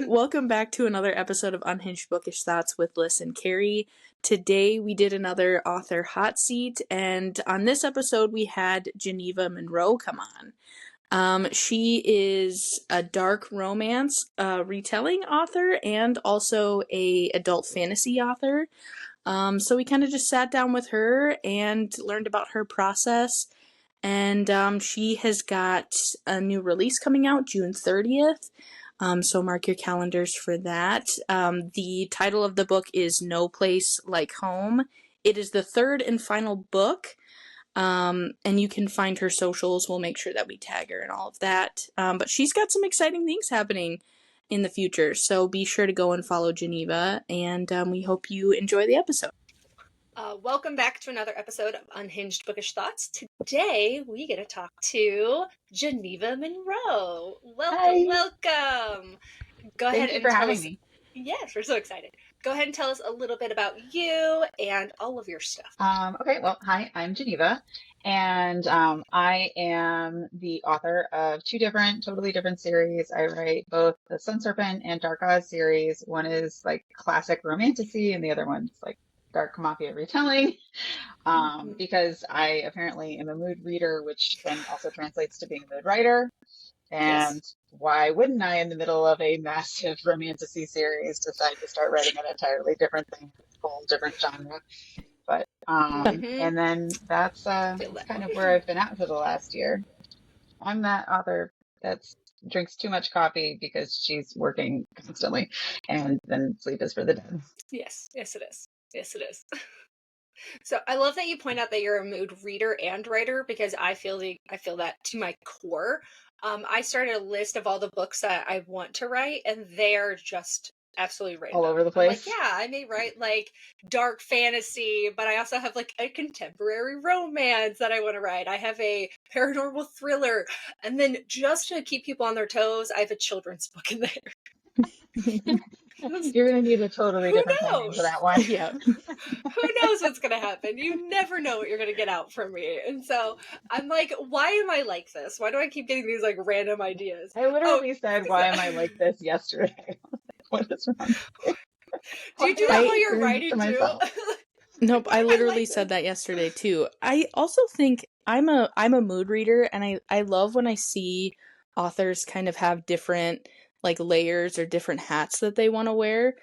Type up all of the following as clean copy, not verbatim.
Welcome back to another episode of Unhinged Bookish Thoughts with Liz and Karrie. Today we did another author hot seat, and on this episode we had Geneva Monroe come on. She is a dark romance retelling author and also a adult fantasy author. So we kind of just sat down with her and learned about her process. And she has got a new release coming out June 30th. So mark your calendars for that. The title of the book is No Place Like Home. It is the third and final book. And you can find her socials. We'll make sure that we tag her and all of that. But she's got some exciting things happening in the future. So be sure to go and follow Geneva. And we hope you enjoy the episode. Welcome back to another episode of Unhinged Bookish Thoughts. Today we get to talk to Geneva Monroe. Welcome. Go ahead and tell us. Yes, we're so excited. Go ahead and tell us a little bit about you and all of your stuff. Okay, well, hi, I'm Geneva, and I am the author of two totally different series. I write both the Sun Serpent and Dark Oz series. One is like classic romantasy, and the other one's like dark mafia retelling, because I apparently am a mood reader, which then also translates to being a mood writer. And yes. Why wouldn't I, in the middle of a massive romantasy series, decide to start writing an entirely different thing, a whole different genre? But and then that's kind of where I've been at for the last year. I'm that author that drinks too much coffee because she's working constantly, and then sleep is for the dead. Yes, it is. Yes, it is. So I love that you point out that you're a mood reader and writer, because I feel that to my core. I started a list of all the books that I want to write, and they're just absolutely random. All over the place. I'm like, yeah, I may write like dark fantasy, but I also have like a contemporary romance that I want to write. I have a paranormal thriller, and then just to keep people on their toes, I have a children's book in there. You're going to need a totally different timing for that one. Yeah. Who knows what's going to happen? You never know what you're going to get out from me. And so I'm like, why am I like this? Why do I keep getting these like random ideas? I literally said, why am I like this yesterday? What is wrong? Do you do that while you're writing too? Nope, I literally said that yesterday too. I also think I'm a mood reader, and I love when I see authors kind of have different like layers or different hats that they want to wear.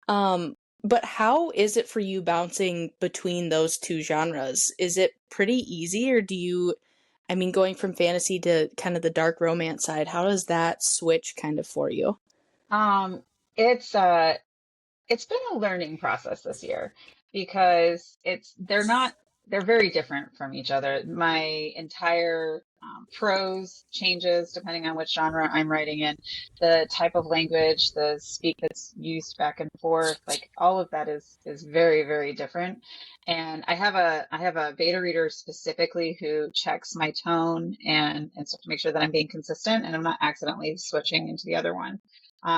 But how is it for you bouncing between those two genres? Is it pretty easy, or going from fantasy to kind of the dark romance side, how does that switch kind of for you? It's been a learning process this year, because they're very different from each other. My entire prose changes depending on which genre I'm writing in. The type of language, the speak that's used back and forth, like all of that is very, very different. And I have a beta reader specifically who checks my tone and stuff to make sure that I'm being consistent and I'm not accidentally switching into the other one.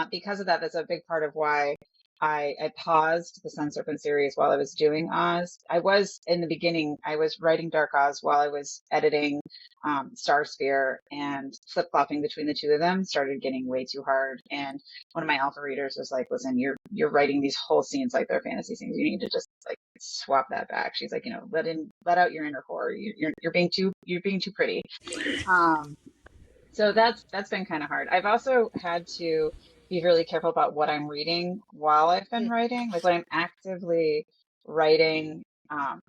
Because of that, that's a big part of why I paused the Sun Serpent series while I was doing Oz. In the beginning, I was writing Dark Oz while I was editing Star Sphere, and flip-flopping between the two of them started getting way too hard. And one of my alpha readers was like, listen, you're writing these whole scenes like they're fantasy scenes. You need to just like swap that back. She's like, let out your inner core. You're being too pretty. So that's been kind of hard. I've also had to be really careful about what I'm reading while I've been writing. Like when I'm actively writing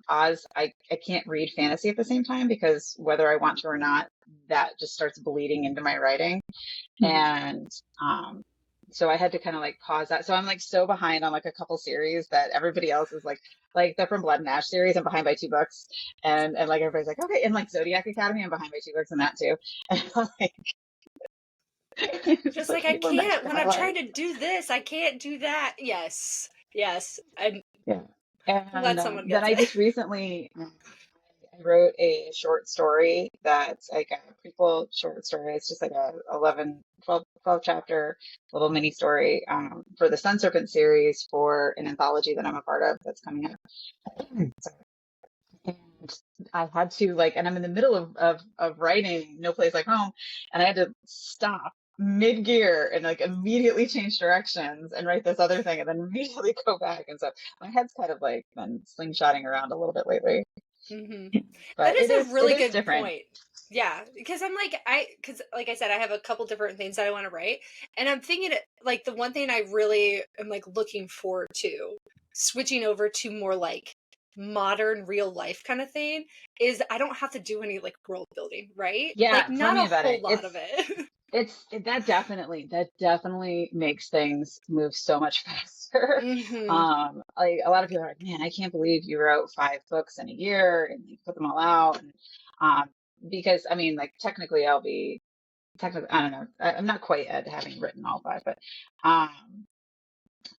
Oz, I can't read fantasy at the same time, because whether I want to or not, that just starts bleeding into my writing. And so I had to kind of like pause that. So I'm like so behind on like a couple series that everybody else is like the From Blood and Ash series, I'm behind by 2 books. And like everybody's like, okay. And like Zodiac Academy, I'm behind by 2 books in that too. And like, just like I can't, when I'm trying to do this, I can't do that. Yes. And let someone get that. I just recently I wrote a short story that's like a prequel short story. It's just like a 12 chapter little mini story for the Sun Serpent series, for an anthology that I'm a part of that's coming up. And I had to and I'm in the middle of writing No Place Like Home, and I had to stop mid-gear and like immediately change directions and write this other thing and then immediately go back. And so my head's kind of like been slingshotting around a little bit lately. Mm-hmm. That But is a really it is good different. point. Yeah, because because like I said, I have a couple different things that I want to write, and I'm thinking like the one thing I really am like looking forward to switching over to more like modern real life kind of thing is I don't have to do any like world building, right? Like Yeah, tell not me a about whole it. lot of it. That definitely makes things move so much faster. Mm-hmm. Like a lot of people are like, man, I can't believe you wrote 5 books in a year and you put them all out. And because I mean, like technically, I don't know, I'm not quite at having written all 5, but um,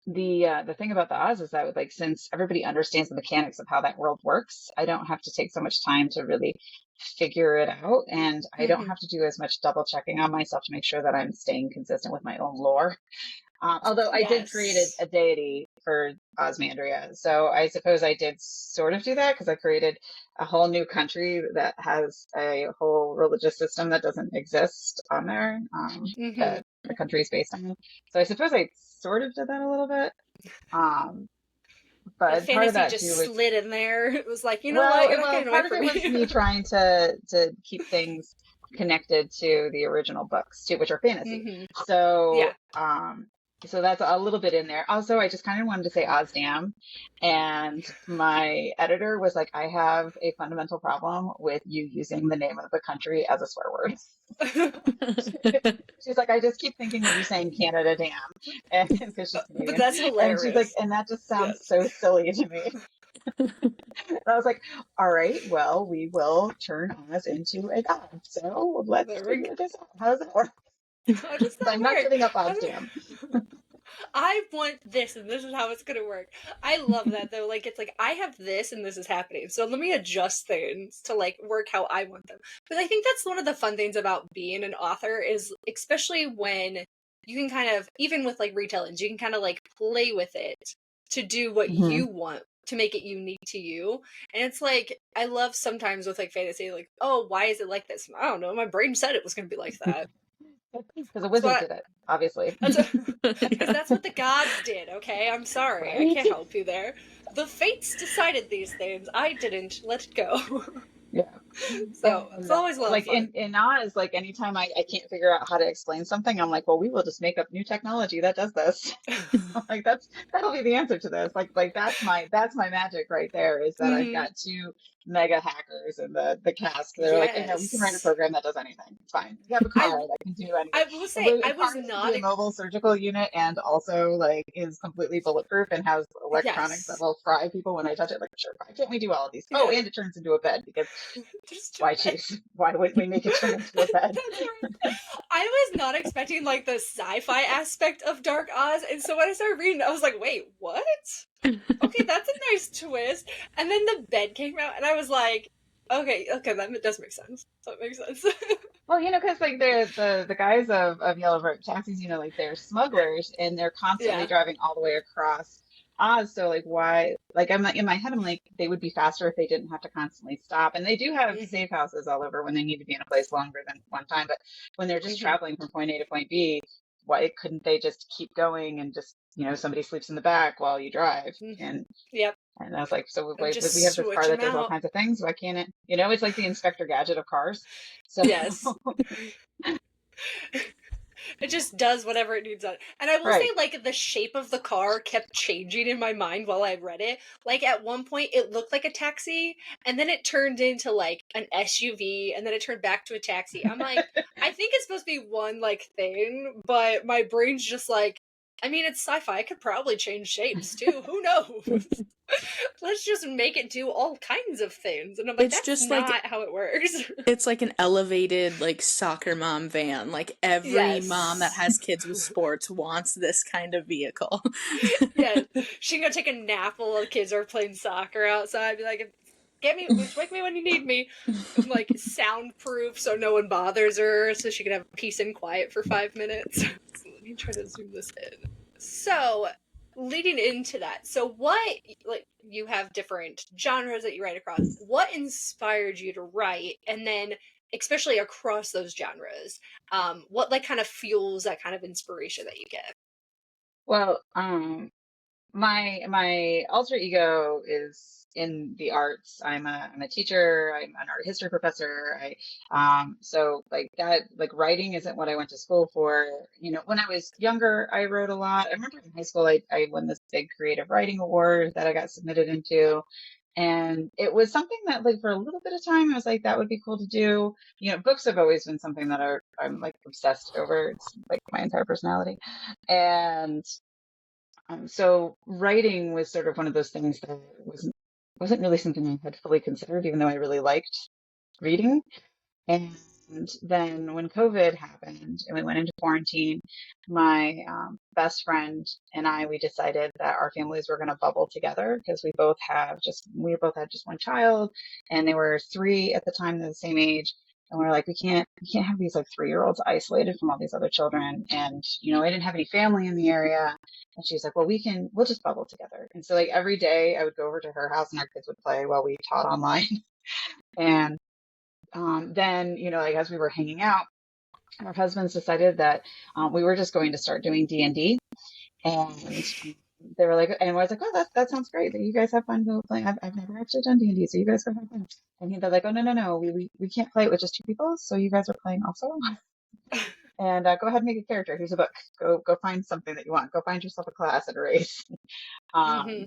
the thing about the Oz is that like since everybody understands the mechanics of how that world works, I don't have to take so much time to really figure it out, and I don't Mm-hmm. have to do as much double checking on myself to make sure that I'm staying consistent with my own lore. Although I did create Yes. a deity for Osmandria, so I suppose I did sort of do that because I created a whole new country that has a whole religious system that doesn't exist on there, Mm-hmm. that the country is based on. So I suppose I sort of did that a little bit. Um, The but part of fantasy that just too was, slid in there. It was like, you know what? You're not getting away part of from it was me. me trying to keep things connected to the original books too, which are fantasy. Mm-hmm. So Yeah. so that's a little bit in there. Also, I just kind of wanted to say Ozdam, and my editor was like, I have a fundamental problem with you using the name of the country as a swear word. She's like, I just keep thinking of you saying Canada damn, and because she's But Canadian, that's and she's like, hilarious. and that just sounds Yes. so silly to me. And I was like, all right, well, we will turn Oz into a god. So let's There we go. figure this out. How does that work? How does So that I'm not work? giving up How Ozdam. do... I want this and this is how it's gonna work. I love that though. Like it's like I have this and this is happening. So let me adjust things to like work how I want them. Because I think that's one of the fun things about being an author is especially when you can kind of even with like retellings, you can kind of like play with it to do what Hmm. you want to make it unique to you. And it's like I love sometimes with like fantasy, like, oh, why is it like this? I don't know. My brain said it was gonna be like that. Because a That's wizard what did it, obviously. that's because Yeah. that's what the gods did, okay? I'm sorry. I Right? can't help you there. The fates decided these things. I didn't. Let it go. Yeah. So it's And always a lot of like fun. in Oz, like anytime I can't figure out how to explain something, I'm like, well, we will just make up new technology that does this. Like that'll be the answer to this. Like that's my magic right there is that I've Hmm. got two mega hackers in the cast. They're like, hey, no, we can write a Yes. program that does anything. It's fine. We have a I car that can do anything. I will say A I car was that can be not. a mobile surgical unit and also like is completely bulletproof and has electronics that Yes. will fry people when I touch it. Like, sure, why can't we do all of these? Oh, Yeah. and it turns into a bed because Just why it. choose? Why wouldn't we make it turn into a bed? That's right. I was not expecting like the sci-fi aspect of Dark Oz, and so when I started reading, I was like, "Wait, what? Okay, that's a nice twist." And then the bed came out, and I was like, okay, that does make sense. That makes sense. Well, because like the guys of Yellow Rope taxis, like they're smugglers and they're constantly Yeah. driving all the way across Oz. So like why? Like I'm like in my head, I'm like they would be faster if they didn't have to constantly stop. And they do have Hmm. safe houses all over when they need to be in a place longer than one time. But when they're just Hmm. traveling from point A to point B, why couldn't they just keep going and just somebody sleeps in the back while you drive Hmm. and Yep. and I was like, so And we just have this car switch that them does all out. kinds of things. Why can't it? It's like the Inspector Gadget of cars. So Yes. It just does whatever it needs done. And I will say, right. like, the shape of the car kept changing in my mind while I read it. Like, at one point, it looked like a taxi, and then it turned into, like, an SUV, and then it turned back to a taxi. I'm like, I think it's supposed to be one, like, thing, but my brain's just like, I mean, it's sci-fi. It could probably change shapes, too. Who knows? Let's just make it do all kinds of things. And I'm like, It's that's just like not how it works. it's like an elevated like soccer mom van. Like every mom that Yes. has kids with sports wants this kind of vehicle. Yeah, she can go take a nap while the kids are playing soccer outside. Be like, just wake me when you need me. And, like soundproof so no one bothers her, so she can have peace and quiet for 5 minutes. So let me try to zoom this in. So, leading into that, so what like you have different genres that you write across. What inspired you to write, and then especially across those genres? What like kind of fuels that kind of inspiration that you get? Well, my alter ego is in the arts. I'm a teacher. I'm an art history professor. So like that, like writing isn't what I went to school for. You know, when I was younger, I wrote a lot. I remember in high school, I won this big creative writing award that I got submitted into. And it was something that, like, for a little bit of time, I was like, that would be cool to do. You know, books have always been something that I'm like obsessed over. It's like my entire personality. And so writing was sort of one of those things that wasn't really something I had fully considered, even though I really liked reading. And then when COVID happened and we went into quarantine, my best friend and we decided that our families were going to bubble together because we both had just one child, and they were three at the time. They're the same age. And we're like, we can't have these like 3-year-olds isolated from all these other children. And, you know, I didn't have any family in the area. And she's like, well, we'll just bubble together. And so like every day I would go over to her house and our kids would play while we taught online. And then, you know, like as we were hanging out, our husbands decided that we were just going to start doing D&D. And they were like, and I was like, oh, that sounds great. That you guys have fun playing. I've never actually done D&D, so you guys go have fun. And they're like, oh, no, we can't play it with just 2 people, so you guys are playing also. And go ahead and make a character. Here's a book. Go find something that you want. Go find yourself a class and a race. Mm-hmm.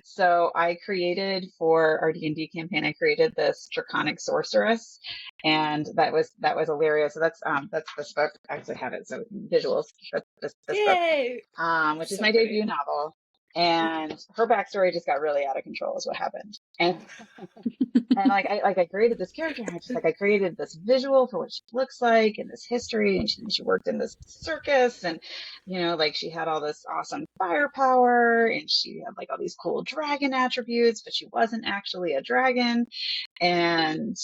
So I created, for our D&D campaign, I created this draconic sorceress, and that was hilarious. So that's this book. I actually have it, so visuals. This book, Yay! which is So my pretty. debut novel. And her backstory just got really out of control, is what happened. And I created this character, and I created this visual for what she looks like, and this history, and she worked in this circus, and you know, like she had all this awesome firepower, and she had like all these cool dragon attributes, but she wasn't actually a dragon. And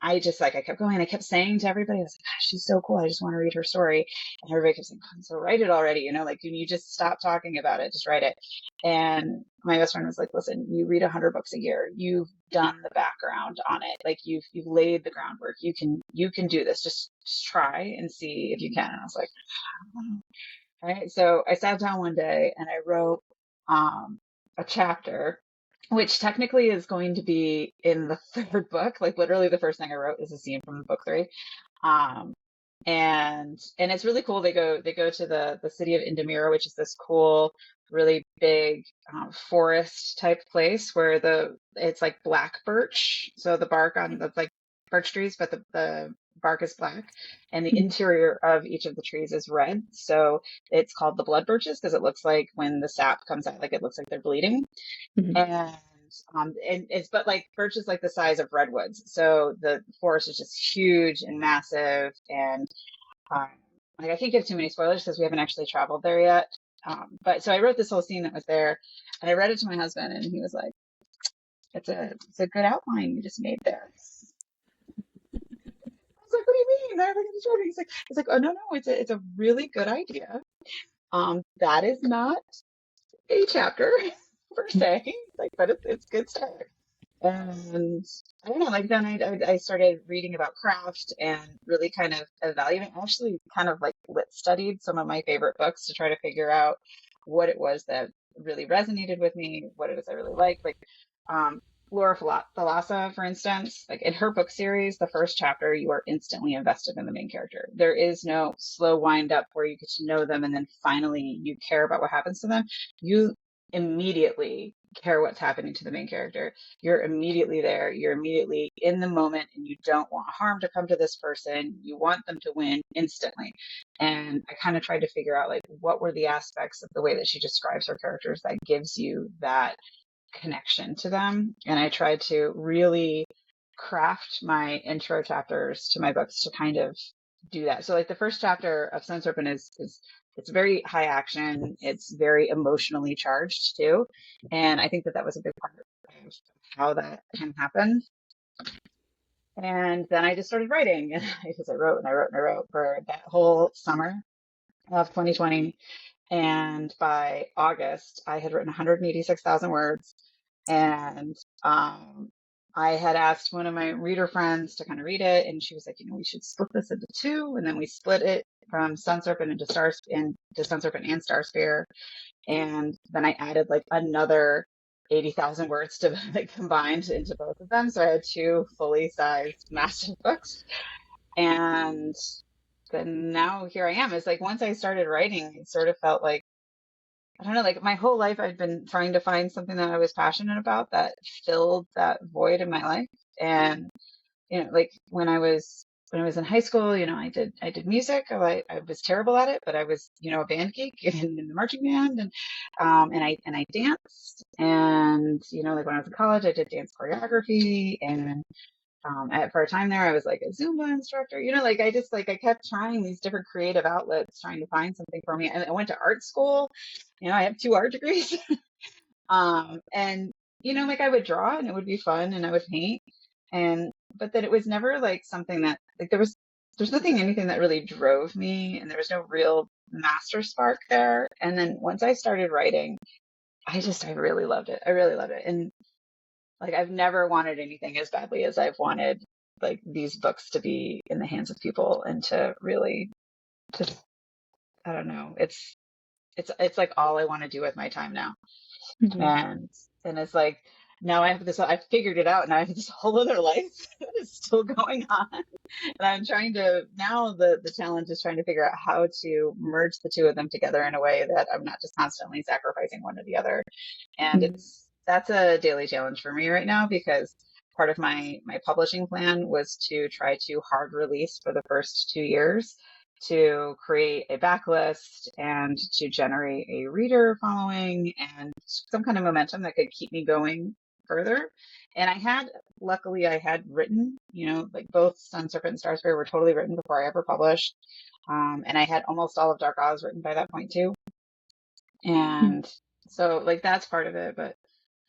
I kept going. I kept saying to everybody, I was like, gosh, she's so cool. I just want to read her story. And everybody kept saying, so write it already. You know, like, can you just stop talking about it? Just write it. And my best friend was like, listen, you read 100 books a year. You've done the background on it. Like you've laid the groundwork. You can do this. Just try and see if you can. And I was like, all right. So I sat down one day and I wrote, a chapter, which technically is going to be in the 3rd book. Like literally the first thing I wrote is a scene from book 3. Um, and it's really cool. They go to the city of Indamira, which is this cool, really big forest type place where it's like black birch. So the bark on the like birch trees, but the bark is black, and the interior of each of the trees is red. So it's called the blood birches because it looks like when the sap comes out, like it looks like they're bleeding. And it's, but like birch is like the size of redwoods, so the forest is just huge and massive. And like I can't give too many spoilers because we haven't actually traveled there yet. But so I wrote this whole scene that was there, and I read it to my husband, and he was like, it's a good outline you just made there. I was like, what do you mean? I haven't started. He's like, oh no, it's a really good idea. That is not a chapter per se, like, but it's good start. And I don't know, like then I started reading about craft and really kind of evaluating, actually kind of like lit studied some of my favorite books to try to figure out what it was that really resonated with me, what it is I really like. Like Laura Thalassa, for instance, like in her book series, the first chapter, you are instantly invested in the main character. There is no slow wind up where you get to know them and then finally you care about what happens to them. You immediately care what's happening to the main character. You're immediately there. You're immediately in the moment, and you don't want harm to come to this person. You want them to win instantly. And I kind of tried to figure out like what were the aspects of the way that she describes her characters that gives you that connection to them. And I tried to really craft my intro chapters to my books to kind of do that. So like the first chapter of Sun Serpent is it's very high action. It's very emotionally charged too. And I think that was a big part of how that can happen. And then I just started writing, and I wrote and I wrote and I wrote for that whole summer of 2020. And by August, I had written 186,000 words. And I had asked one of my reader friends to kind of read it, and she was like, we should split this into two. And then we split it from Sun Serpent into Sun Serpent and Star Spear. And then I added like another 80,000 words to like combined into both of them. So I had two fully sized massive books. And then now here I am. It's like once I started writing, it sort of felt like, I don't know, like my whole life I've been trying to find something that I was passionate about that filled that void in my life. And, like when I was in high school, I did music. I was terrible at it, but I was, a band geek in the marching band, and I danced. And, like when I was in college, I did dance choreography, and for a time there, I was like a Zumba instructor. Like I kept trying these different creative outlets, trying to find something for me. And I went to art school. I have 2 art degrees. And like I would draw, and it would be fun, and I would paint, but then it was never like something that like there's anything that really drove me, and there was no real master spark there. And then once I started writing, I really loved it. I really loved it. And like I've never wanted anything as badly as I've wanted like these books to be in the hands of people, and to really just, I don't know, it's like all I want to do with my time now. Mm-hmm. And it's like, now I figured it out. Now I have this whole other life that is still going on. And I'm trying to, now the challenge is trying to figure out how to merge the two of them together in a way that I'm not just constantly sacrificing one or the other. And that's a daily challenge for me right now, because part of my publishing plan was to try to hard release for the first 2 years, to create a backlist and to generate a reader following and some kind of momentum that could keep me going further. And luckily I had written, like both Sun Serpent and Star Spear were totally written before I ever published. And I had almost all of Dark Oz written by that point too. And so like that's part of it, but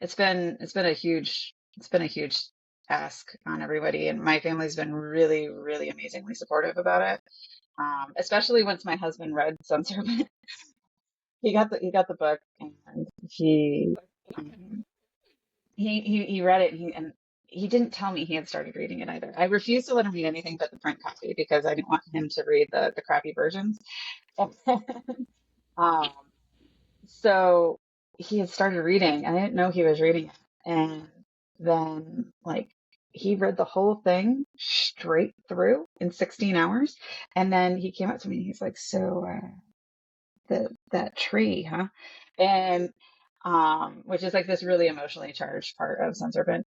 it's been a huge ask on everybody. And my family's been really, really amazingly supportive about it. Especially once my husband read Sun Serpent. He got the book, and he read it, and he didn't tell me he had started reading it either. I refused to let him read anything but the print copy, because I didn't want him to read the crappy versions. um, so he had started reading, and I didn't know he was reading it. And then like he read the whole thing straight through in 16 hours. And then he came up to me and he's like, so that tree, huh? And which is like this really emotionally charged part of Sun Serpent.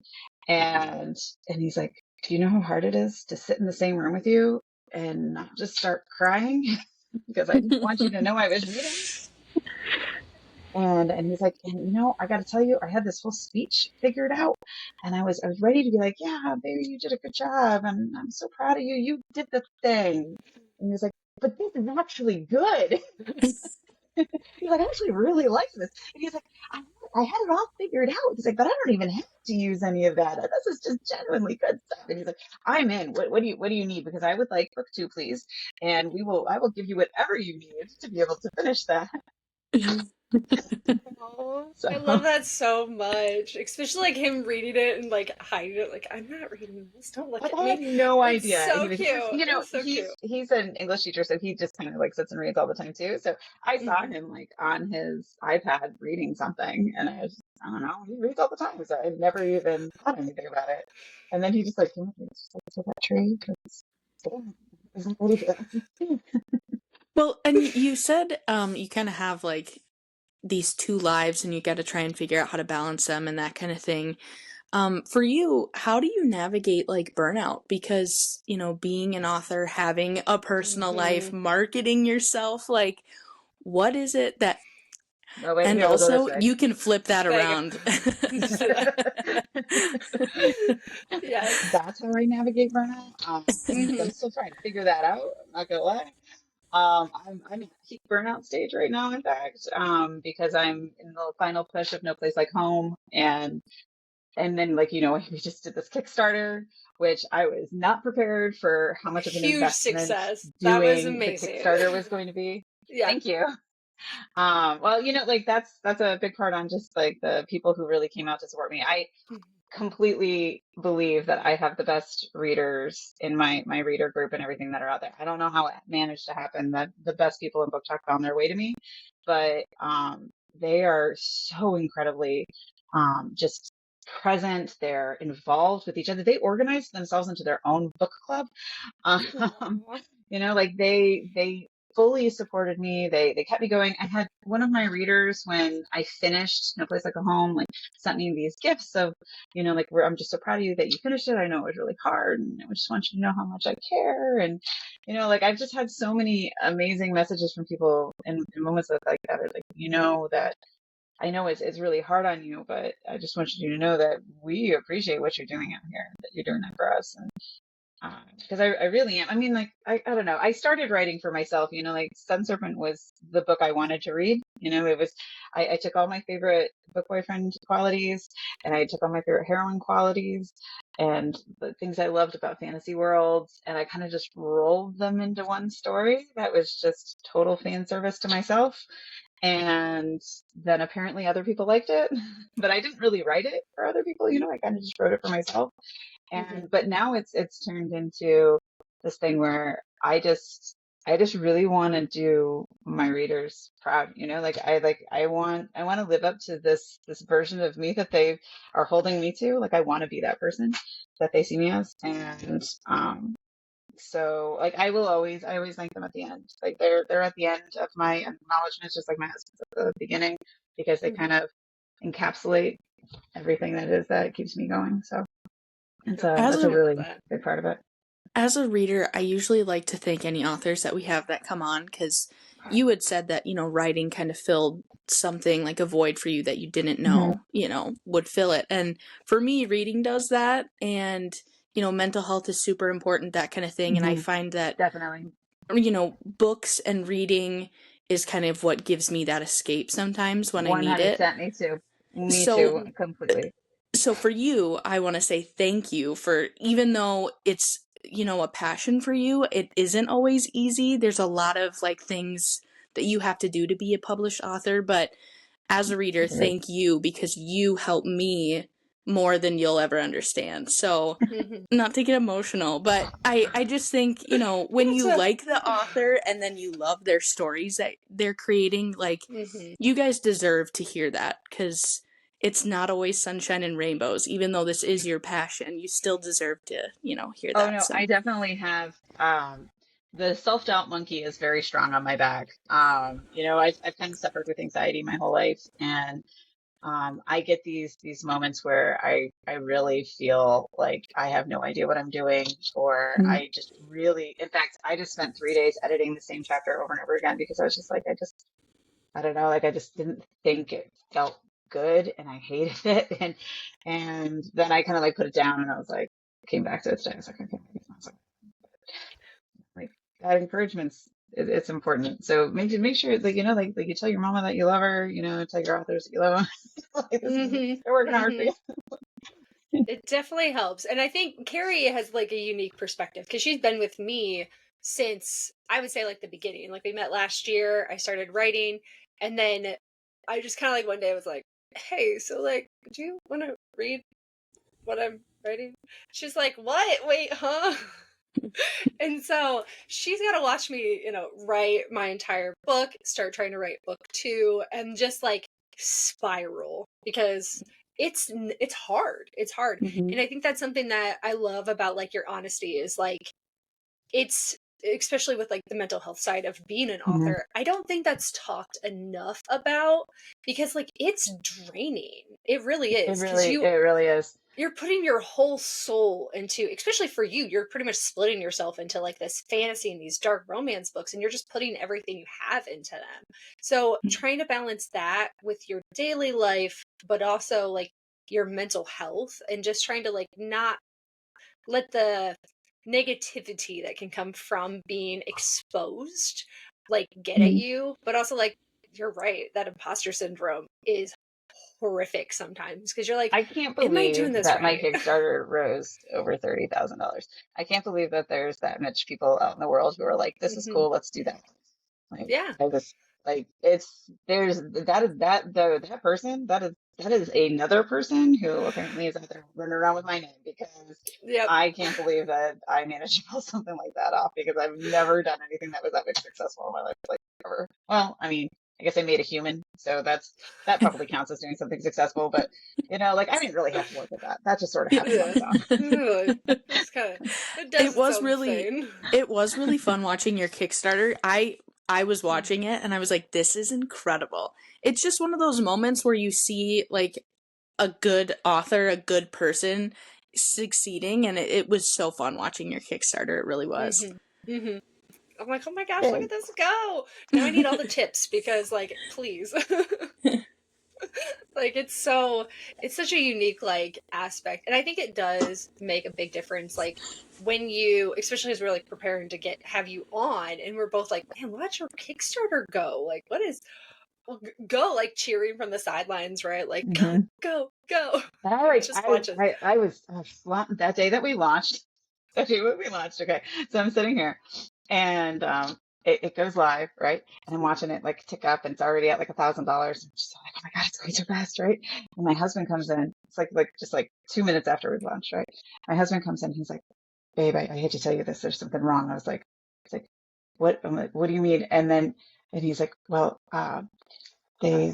And he's like, do you know how hard it is to sit in the same room with you and not just start crying because I didn't want you to know I was reading? And he's like, and I got to tell you, I had this whole speech figured out, and I was ready to be like, yeah, baby, you did a good job, and I'm so proud of you. You did the thing. And he's like, but this is actually good. He's like, I actually really like this. And he's like, I had it all figured out. He's like, but I don't even have to use any of that. This is just genuinely good stuff. And he's like, I'm in. What do you need? Because I would like book 2, please, and I will give you whatever you need to be able to finish that. I love that so much, especially like him reading it and like hiding it. Like, I'm not reading this. Don't look at me. I had no idea. So cute. He's an English teacher, so he just kind of like sits and reads all the time too. So I saw him like on his iPad reading something, and I don't know, he reads all the time, so I never even thought anything about it. And then he just like came up and just like, that tree, because isn't ready for that. Well, and you said you kind of have like these 2 lives, and you got to try and figure out how to balance them and that kind of thing. For you, how do you navigate like burnout? Because, being an author, having a personal life, marketing yourself, like what is it that, and also you can flip that around. Yes. That's how I navigate burnout. I'm still trying to figure that out. I'm not gonna lie. I'm in a peak burnout stage right now, in fact, because I'm in the final push of No Place Like Home, and then like we just did this Kickstarter, which I was not prepared for how much of an investment success. That was doing amazing. the Kickstarter was going to be. Yeah. Thank you. Well, like that's a big part on just like the people who really came out to support me. completely believe that I have the best readers in my reader group and everything that are out there. I don't know how it managed to happen that the best people in book talk found their way to me, but they are so incredibly just present. They're involved with each other. They organize themselves into their own book club. Um, Aw. like they fully supported me. They kept me going. I had one of my readers when I finished No Place Like a Home, like sent me these gifts of, like I'm just so proud of you that you finished it. I know it was really hard, and I just want you to know how much I care. And like I've just had so many amazing messages from people in moments like that. Are like, that I know it's really hard on you, but I just want you to know that we appreciate what you're doing out here, that you're doing that for us. And because I really am. I mean, like, I don't know. I started writing for myself, like Sun Serpent was the book I wanted to read. It was, I took all my favorite book boyfriend qualities and I took all my favorite heroine qualities and the things I loved about fantasy worlds. And I kind of just rolled them into one story that was just total fan service to myself. And then apparently other people liked it, but I didn't really write it for other people. I kind of just wrote it for myself. But now it's turned into this thing where I just really want to do my readers proud, I want to live up to this version of me that they are holding me to. Like I want to be that person that they see me as. And so like I always thank them at the end. Like they're at the end of my acknowledgments, just like my husband's at the beginning, because they kind of encapsulate everything that is that keeps me going. So that's a really big part of it. As a reader, I usually like to thank any authors that we have that come on, because you had said that, writing kind of filled something, like a void for you that you didn't know, would fill it. And for me, reading does that. And, mental health is super important, that kind of thing. And I find that definitely, books and reading is kind of what gives me that escape sometimes when I need it. 100%. Me too. Me too. Completely. So for you, I want to say thank you for, even though it's, a passion for you, it isn't always easy. There's a lot of like things that you have to do to be a published author, but as a reader, thank you, because you help me more than you'll ever understand. So not to get emotional, but I just think, when you like the author and then you love their stories that they're creating, like you guys deserve to hear that, because it's not always sunshine and rainbows. Even though this is your passion, you still deserve to, hear that. Oh no, so. I definitely have, the self-doubt monkey is very strong on my back. I've kind of suffered with anxiety my whole life, and I get these moments where I really feel like I have no idea what I'm doing, or I just really, in fact, I just spent 3 days editing the same chapter over and over again because I was just like, I don't know, like I just didn't think it felt good and I hated it. And then I kind of like put it down and I was like, came back to it today. I was like, okay, like that encouragement's it's important. So make sure, like, like you tell your mama that you love her, tell your authors that you love them. Like, they're working hard for you. It definitely helps. And I think Karrie has like a unique perspective because she's been with me since, I would say, like the beginning. Like we met last year, I started writing, and then I just kind of like one day was like, hey, so like, do you want to read what I'm writing? She's like, what? Wait, huh? And so she's got to watch me, write my entire book, start trying to write book 2, and just like spiral because it's hard. It's hard. And I think that's something that I love about like your honesty is like, it's especially with like the mental health side of being an author. I don't think that's talked enough about because like it's draining. It really is. It really is. You're putting your whole soul into, especially for you, you're pretty much splitting yourself into like this fantasy and these dark romance books, and you're just putting everything you have into them. So trying to balance that with your daily life, but also like your mental health, and just trying to like not let the negativity that can come from being exposed like get at you, but also like you're right, that imposter syndrome is horrific sometimes because you're like, I can't am I doing believe this that my right? Kickstarter rose over $30,000. I can't believe that there's that much people out in the world who are like, this is cool, let's do that. Like, yeah. I just like, there's that person, that that is another person who apparently is out there running around with my name, because Yep. I can't believe that I managed to pull something like that off, because I've never done anything that was that much successful in my life, like ever. Well, I mean, I guess I made a human, so that probably counts as doing something successful. But like, I didn't really have to work at that. That just sort of happened on Yeah. its own. It's kind of, it does its own thing. It was really fun watching your Kickstarter. I was watching it and I was like, this is incredible. It's just one of those moments where you see like a good author, a good person succeeding, and it was so fun watching your Kickstarter. It really was. I'm like, oh my gosh, look at this go. Now I need all the tips, because like, please. Like, it's such a unique like aspect, and I think it does make a big difference, like when you, especially as we're like preparing to have you on, and we're both like, man, watch your Kickstarter go, like what is go, like cheering from the sidelines, right? Like Mm-hmm. go All right. just watching. I was that day that we launched. That day when we launched. Okay, so I'm sitting here, and it goes live, right? And I'm watching it like tick up, and it's already at like $1,000. I'm just like, oh my god, it's going so fast, right? And my husband comes in. It's like just like 2 minutes after we launched, right? My husband comes in. He's like, babe, I hate to tell you this. There's something wrong. I was like, it's like, what? I'm like, what do you mean? And he's like, well, they.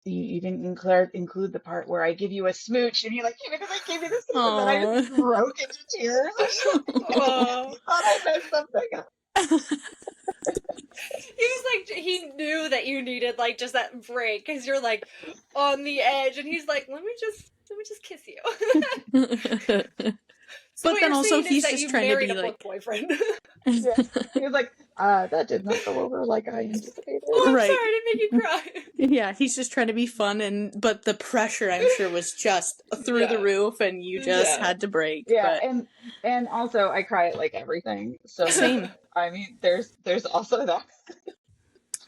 You didn't include the part where I give you a smooch, and he like, because I gave you this, and then I just broke into tears. Oh. He thought I messed something up. He was like, he knew that you needed like just that break, because you're like on the edge, and he's like, let me just kiss you. So but then also he's just trying to be like boyfriend. Yeah. He was like, that did not go over like I anticipated. Oh, I'm Right. sorry, I didn't make you cry. Yeah, he's just trying to be fun, but the pressure, I'm sure, was just through the roof, and you just had to break. Yeah, but... and also I cry at like everything. So Same. I mean, there's also that.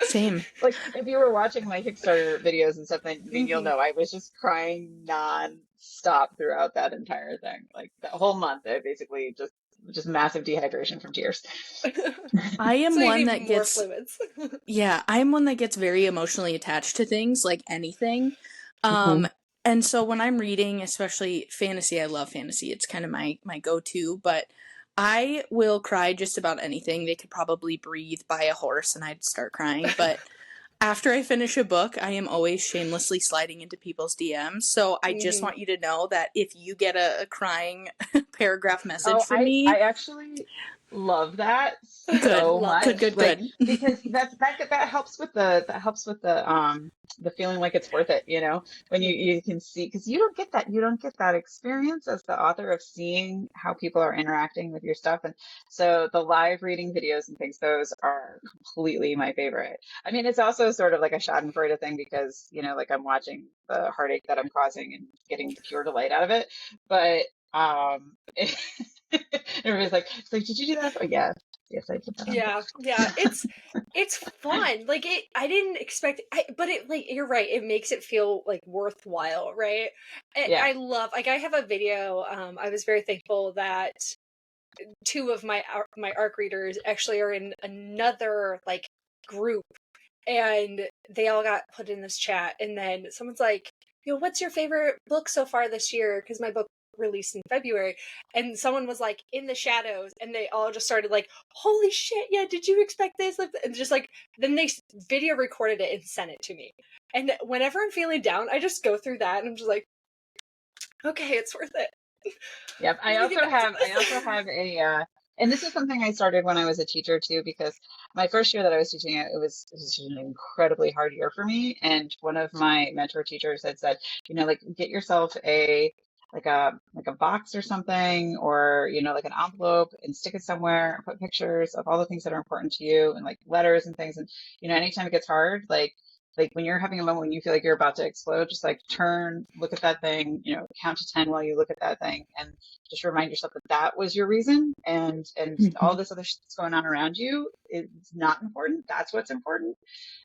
Same. Like, if you were watching my Kickstarter videos and stuff, then you'll know I was just crying non-stop throughout that entire thing. Like that whole month, I basically just massive dehydration from tears. I am so one that gets fluids. Yeah, I'm one that gets very emotionally attached to things, like anything. And so when I'm reading, especially fantasy, I love fantasy. It's kind of my go-to, but I will cry just about anything. They could probably breathe by a horse and I'd start crying. But after I finish a book, I am always shamelessly sliding into people's DMs. So I just want you to know that if you get a crying paragraph message from me, I actually love that so much. Good. Because that helps with the feeling like it's worth it, when you can see, because you don't get that experience as the author of seeing how people are interacting with your stuff. And so the live reading videos and things, those are completely my favorite. I mean, it's also sort of like a schadenfreude thing, because like I'm watching the heartache that I'm causing and getting pure delight out of it. But everybody's like, did you do that? Oh, yeah. Yes, I did that. Yeah. It's fun. Like I didn't expect but it, like, you're right. It makes it feel like worthwhile, right? I love, like, I have a video. I was very thankful that two of my ARC readers actually are in another like group, and they all got put in this chat, and then someone's like, what's your favorite book so far this year? Because my book released in February, and someone was like, In the Shadows, and they all just started like, holy shit, yeah, did you expect this? And just like, then they video recorded it and sent it to me. And whenever I'm feeling down, I just go through that, and I'm just like, okay, it's worth it. Yep. I also have a and this is something I started when I was a teacher too, because my first year that I was teaching it was an incredibly hard year for me. And one of my mentor teachers had said, like, get yourself a box or something, or like an envelope, and stick it somewhere and put pictures of all the things that are important to you, and like letters and things. And anytime it gets hard, like when you're having a moment when you feel like you're about to explode, just like look at that thing, count to 10 while you look at that thing, and just remind yourself that was your reason, and all this other shit that's going on around you is not important. That's what's important.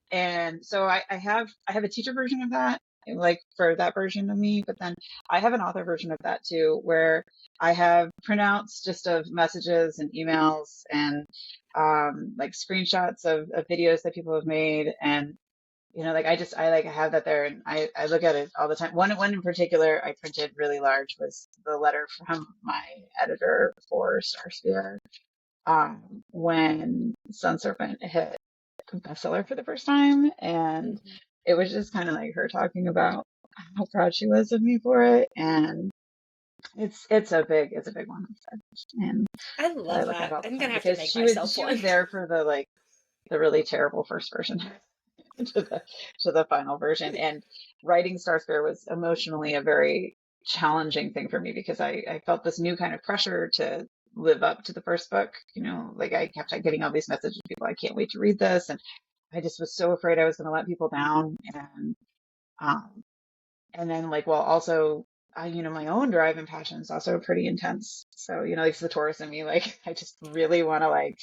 And so I have a teacher version of that, like for that version of me, but then I have an author version of that too, where I have printouts just of messages and emails, and like screenshots of videos that people have made, and like I like have that there, and I look at it all the time. One in particular I printed really large was the letter from my editor for Starsphere, when Sun Serpent hit bestseller for the first time, and it was just kind of like her talking about how proud she was of me for it, and it's a big one, and I I love look at that. it all the I'm gonna time have to because make she was myself she was one. there for the really terrible first version to the final version, and writing Starspear was emotionally a very challenging thing for me because I felt this new kind of pressure to live up to the first book. Like I kept getting all these messages from people, I can't wait to read this, and I just was so afraid I was going to let people down, um, and then like, well, also, my own drive and passion is also pretty intense. So, it's the Taurus in me. Like, I just really want to like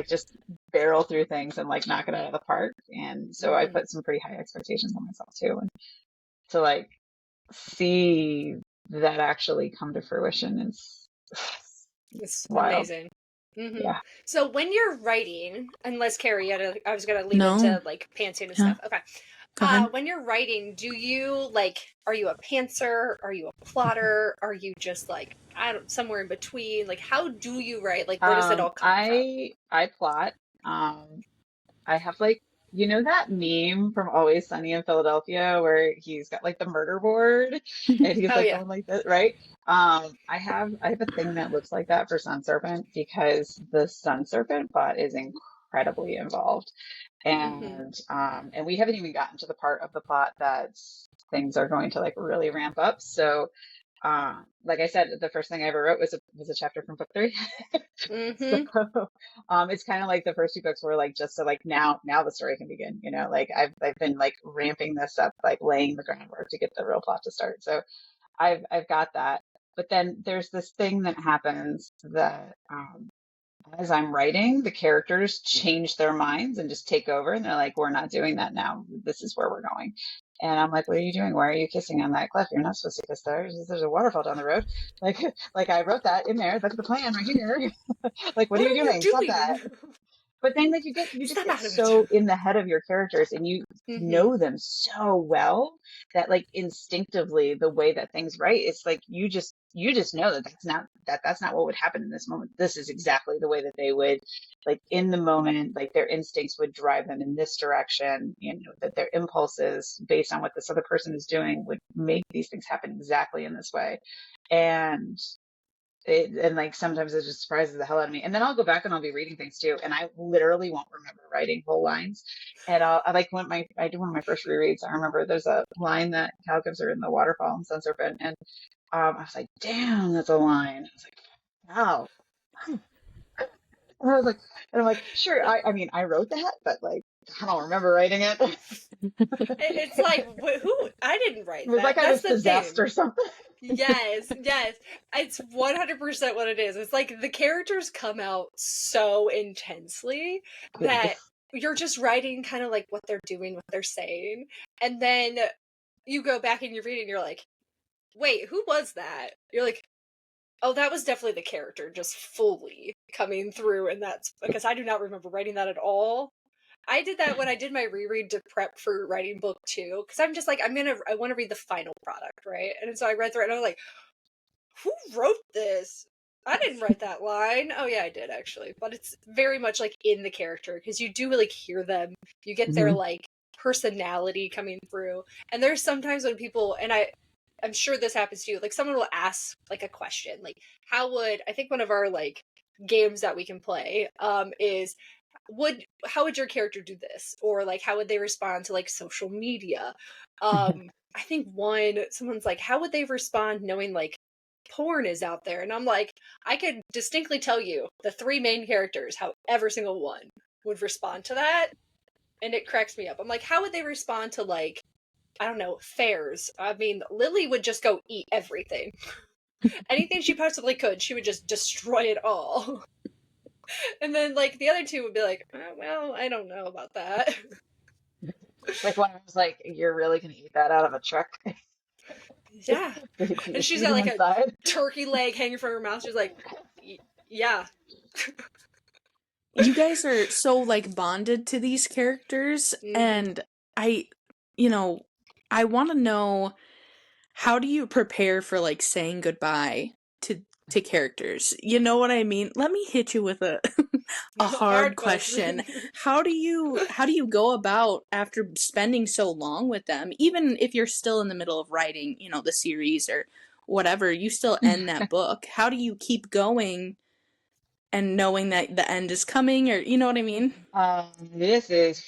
just barrel through things and like knock it out of the park. And so I put some pretty high expectations on myself too. And to like see that actually come to fruition is It's wild. amazing. Yeah. So when you're writing, unless Karrie, I was gonna lead No. into like pantsing and stuff. Okay. Go ahead. When you're writing, are you a pantser? Are you a plotter? Are you just like, somewhere in between? Like, how do you write? Like, where does it all come from? I plot. I have like, that meme from Always Sunny in Philadelphia where he's got like the murder board and he's Oh like yeah. going like this, right? I have a thing that looks like that for Sun Serpent because the Sun Serpent plot is incredibly involved. And we haven't even gotten to the part of the plot that things are going to like really ramp up. So like I said, the first thing I ever wrote was a chapter from book 3. So, it's kind of like the first 2 books were like just so like now the story can begin. Like I've been like ramping this up, like laying the groundwork to get the real plot to start. So I've got that. But then there's this thing that happens that as I'm writing, the characters change their minds and just take over, and they're like, "We're not doing that now. This is where we're going." And I'm like, "What are you doing? Why are you kissing on that cliff? You're not supposed to kiss there. There's a waterfall down the road." Like, like I wrote that in there. That's the plan right here. Like, what are What you are you doing? Stop that. doing? But then like you just Step get out of it. so in the head of your characters and you Mm-hmm. know them so well that like instinctively the way that things write, it's like you just know that that's not what would happen in this moment. This is exactly the way that they would, like in the moment, like their instincts would drive them in this direction, that their impulses based on what this other person is doing would make these things happen exactly in this way. And and like sometimes it just surprises the hell out of me. And then I'll go back and I'll be reading things too, and I literally won't remember writing whole lines. And I like when I do one of my first rereads, I remember there's a line that Cal gives her in the waterfall in Sun Serpent, and I was like, "Damn, that's a line." I was like, "Wow." And I was like, and I'm like, "Sure, I mean, I wrote that, but like, I don't remember writing it." It's like, who? I didn't It write was like that. I That's was the possessed thing. or something. Yes, yes. It's 100% what it is. It's like the characters come out so intensely Good. that you're just writing kind of like what they're doing, what they're saying. And then you go back and you read it and you're like, wait, who was that? You're like, oh, that was definitely the character just fully coming through. And that's because I do not remember writing that at all. I did that when I did my reread to prep for writing book 2 because I'm just like I want to read the final product, right? And so I read through it and I was like, who wrote this? I didn't write that line. Oh yeah, I did actually, but it's very much like in the character because you do like hear them. You get their like personality coming through, and there's sometimes when people and I'm sure this happens to you. Like someone will ask like a question, like I think one of our like games that we can play is how would your character do this, or like how would they respond to like social media. I think someone's like, how would they respond knowing like porn is out there? And I'm like, I could distinctly tell you the 3 main characters, how every single one would respond to that, and it cracks me up. I'm like, how would they respond to like, I don't know, fairs? I mean, Lily would just go eat everything. Anything she possibly could, she would just destroy it all. And then like the other 2 would be like, well, I don't know about that. Like one of them was like, "You're really gonna eat that out of a truck?" Yeah. And she's got Eating like a inside. turkey leg hanging from her mouth. She's like, yeah. You guys are so like bonded to these characters, and I I want to know, how do you prepare for like saying goodbye to characters? You know what I mean? Let me hit you with a a hard question. How do you go about, after spending so long with them, even if you're still in the middle of writing, the series or whatever, you still end that book. How do you keep going and knowing that the end is coming, or you know what I mean? This is,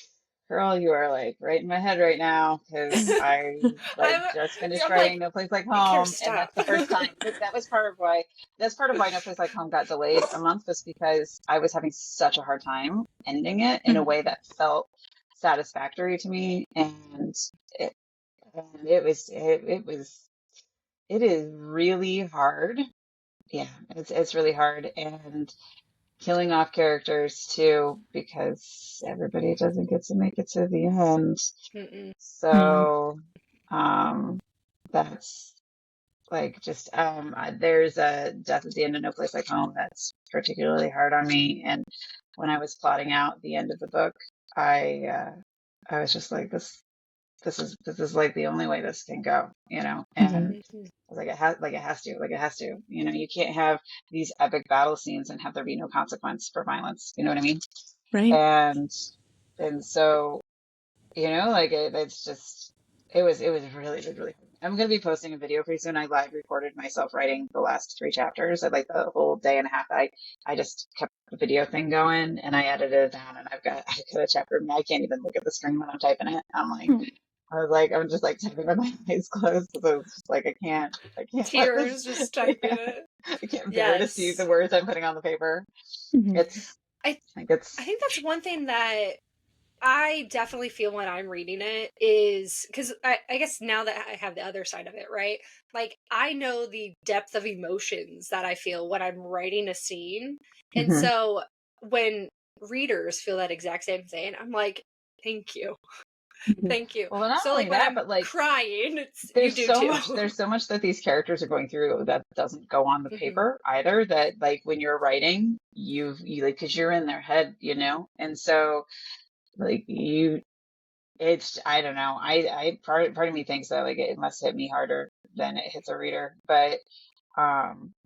girl, you are like right in my head right now, because I like just finished I'm writing like, No Place Like Karrie, Home, and stop. that's the first time. That was part of why. That's part of why No Place Like Home got delayed a month, was because I was having such a hard time ending it in a way that felt satisfactory to me, and it, it is really hard. Yeah, it's really hard, and killing off characters too, because everybody doesn't get to make it to the end. So that's like just there's a death at the end of No Place Like Home that's particularly hard on me. And when I was plotting out the end of the book, I was just like, this is like the only way this can go, and I was like, it has to, you can't have these epic battle scenes and have there be no consequence for violence. You know what I mean? Right. And so, like it's just, it was really, really, I'm going to be posting a video pretty soon. I live recorded myself writing the last 3 chapters. I like the whole day and a half. I just kept the video thing going, and I edited it down, and I got a chapter. I can't even look at the screen when I'm typing it. I'm just like typing with my eyes closed, because I was just like, I can't let Tears, this, just typing it. I can't bear to see the words I'm putting on the paper. I think that's one thing that I definitely feel when I'm reading it, is because I guess now that I have the other side of it, right? Like, I know the depth of emotions that I feel when I'm writing a scene. And so when readers feel that exact same thing, I'm like, thank you. Thank you. Well, not So only like when that, I'm but like crying, there's you do so too. much that these characters are going through that doesn't go on the paper either, that like when you're writing, you like, because you're in their head, and so like it's, I don't know, I part of me thinks that like it must hit me harder than it hits a reader, but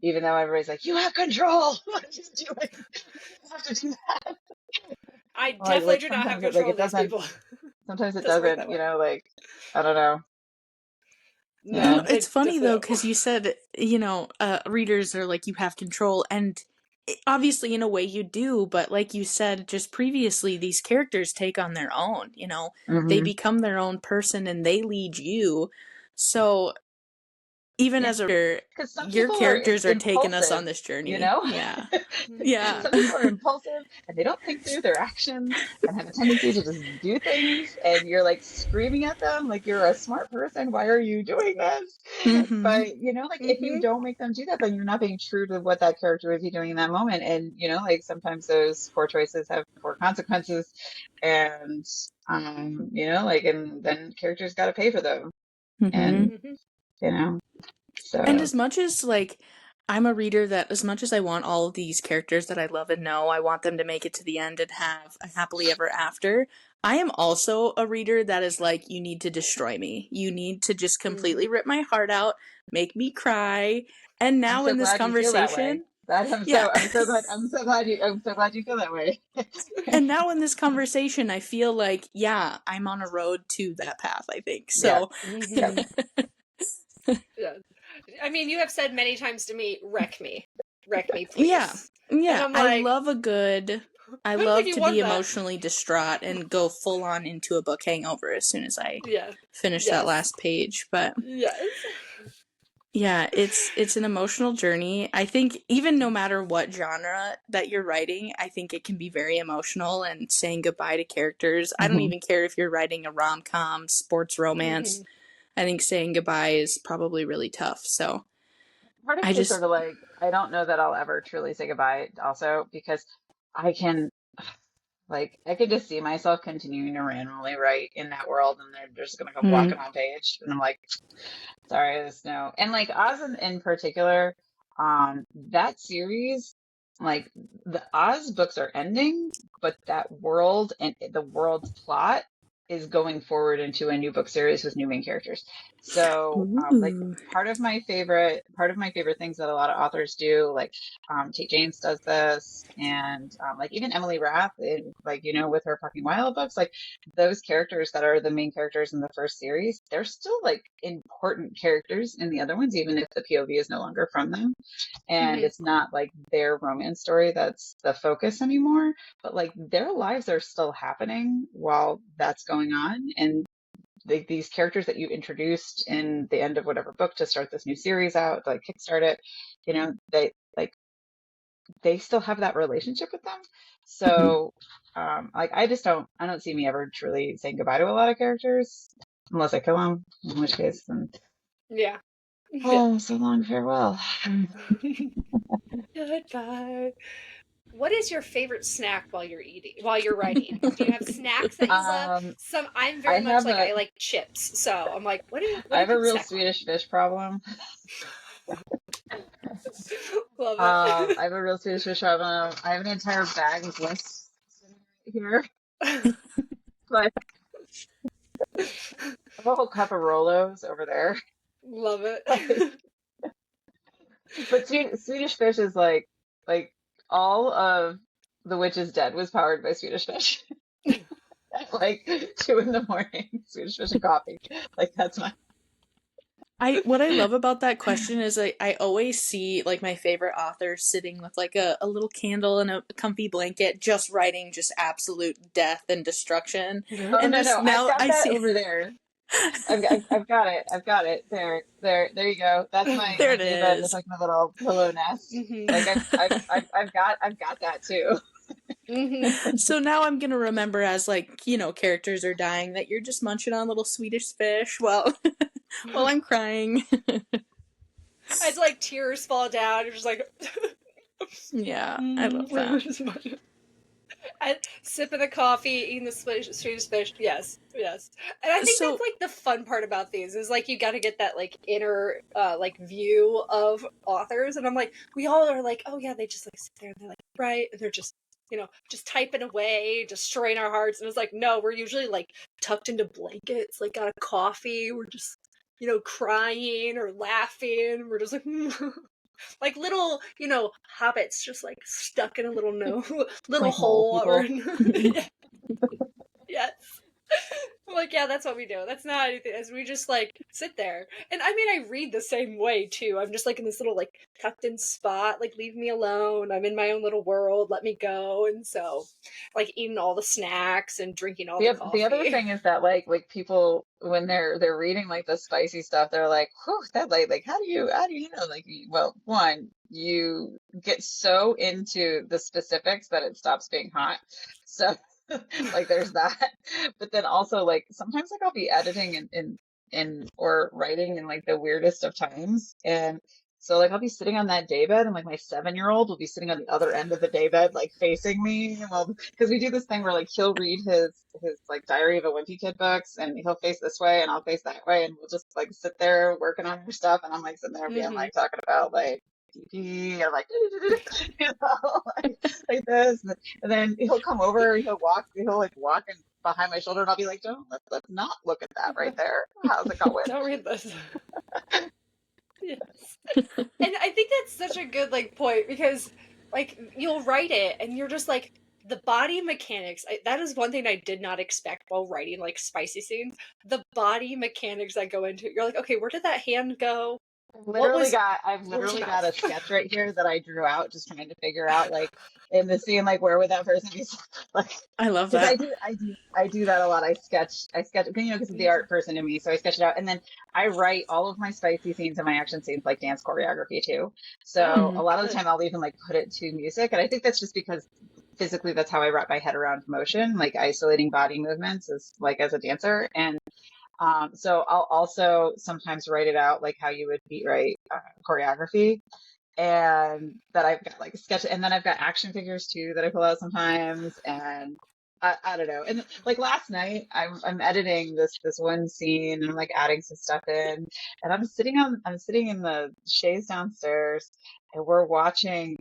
even though everybody's like, you have control, what are you doing? You have to do that. I definitely do not have Sometimes control of it these doesn't, people. sometimes it Doesn't work doesn't, that way. like, I don't know. No, It's funny though, because you said, readers are like, you have control, and obviously in a way you do, but like you said just previously, these characters take on their own, they become their own person and they lead you. So even as a reader, Because some your people are characters are taking us on impulsive, this journey. Yeah. Yeah. Some people are impulsive and they don't think through their actions and have a tendency to just do things, and you're like screaming at them like, you're a smart person, why are you doing this? But like, if you don't make them do that, then you're not being true to what that character would be doing in that moment. And like, sometimes those poor choices have poor consequences, and like, and then characters got to pay for them. And so. And as much as like, I'm a reader that, as much as I want all of these characters that I love and know, I want them to make it to the end and have a happily ever after, I am also a reader that is like, you need to destroy me. You need to just completely rip my heart out, make me cry. And now I'm so in this glad you feel that way. conversation, I'm so glad you feel that way. and now in this conversation, I feel like, yeah, I'm on a road to that path, I think. So Yeah. Yeah. I mean, you have said many times to me, wreck me, please. Yeah. And I'm like, I love to be emotionally distraught and go full on into a book hangover as soon as I finish that last page. But yeah, it's an emotional journey. I think even no matter what genre that you're writing, I think it can be very emotional, and saying goodbye to characters. I don't even care if you're writing a rom-com, sports romance. I think saying goodbye is probably really tough. So Part of me is sort of like, I don't know that I'll ever truly say goodbye also, because I can just see myself continuing to randomly write in that world, and they're just gonna come walking on page, and I'm like, sorry, there's no. And like Oz in particular, that series, like the Oz books are ending, but that world and the world's plot is going forward into a new book series with new main characters. So like Ooh. part of my favorite things that a lot of authors do, like Tate James does this, and like even Emily Rath in, like, you know, with her Fucking Wild books, like those characters that are the main characters in the first series, they're still like important characters in the other ones, even if the POV is no longer from them. And it's not like their romance story that's the focus anymore, but like their lives are still happening while that's going on. And these characters that you introduced in the end of whatever book to start this new series out, like kickstart it, you know, they still have that relationship with them. So like I don't see me ever truly saying goodbye to a lot of characters unless I kill them, in which case then Yeah. oh, so long farewell. Goodbye. What is your favorite snack while you're writing? Do you have snacks that you love? I'm I very much have like, a I like chips. So I'm like, what I a have a good real snack? Swedish fish problem. Love it. I have a real Swedish fish problem. I have an entire bag of lists sitting right here. But I have a whole cup of Rolos over there. Love it. Like, but Swedish fish is like all of The Witch is Dead was powered by Swedish fish. At like 2 in the morning, Swedish fish and coffee. Like that's my What I love about that question is I always see like my favorite authors sitting with like a little candle and a comfy blanket, just writing just absolute death and destruction. Oh And no, I've now got I that see over there. I've got it. I've got it. There you go. That's there my it daybed with is. like my little pillow nest. Like I've got that too. So now I'm gonna remember as like, you know, characters are dying that you're just munching on little Swedish fish while while I'm crying. It's like tears fall down. You're just like, Yeah, I love that. and sipping the coffee, eating the Swedish fish. Yes, yes. And I think that's So like the fun part about these is like you got to get that like inner like view of authors. And I'm like, we all are like, oh yeah, they just like sit there and they're like, right, and they're just, you know, just typing away, destroying our hearts. And it's like, no, we're usually like tucked into blankets, like got a coffee. We're just, you know, crying or laughing. We're just like, like little, you know, hobbits just like stuck in a little little Like mole hole. people. Yes. I'm like, yeah, that's what we do. That's not anything. As we just like sit there. And I mean, I read the same way too. I'm just like in this little like tucked in spot. Like, leave me alone. I'm in my own little world. Let me go. And so, like, eating all the snacks and drinking all the The other coffee. thing is that like people when they're reading like the spicy stuff, they're like, whew, that like how do you know like well, one, you get so into the specifics that it stops being hot. So like there's that. But then also like sometimes like I'll be editing in or writing in like the weirdest of times. And so like I'll be sitting on that daybed and like my 7-year-old will be sitting on the other end of the daybed like facing me. Well, because we do this thing where like he'll read his like Diary of a Wimpy Kid books and he'll face this way and I'll face that way and we'll just like sit there working on your stuff and I'm like sitting there being like talking about like DP and like you know like this and then he'll come over he'll like walk and behind my shoulder and I'll be like, don't let's not look at that right there. How's it going? Don't read this. Yes. And I think that's such a good like point because like you'll write it and you're just like the body mechanics. That is one thing I did not expect while writing like spicy scenes. The body mechanics that go into it. You're like, okay, where did that hand go? I've What literally was got I've where's literally your got a mouth? sketch right here that I drew out just trying to figure out like in the scene like where would that person be like I love because that. I do that a lot. I sketch you know because of the art person in me, so I sketch it out and then I write all of my spicy scenes and my action scenes like dance choreography too. So a Oh, lot of the good. time I'll even like put it to music and I think that's just because physically that's how I wrap my head around motion, like isolating body movements is like as a dancer and so I'll also sometimes write it out like how you would beat write choreography and that I've got like a sketch and then I've got action figures too that I pull out sometimes and I don't know. And like last night I'm editing this one scene and I'm like adding some stuff in and I'm sitting in the chaise downstairs and we're watching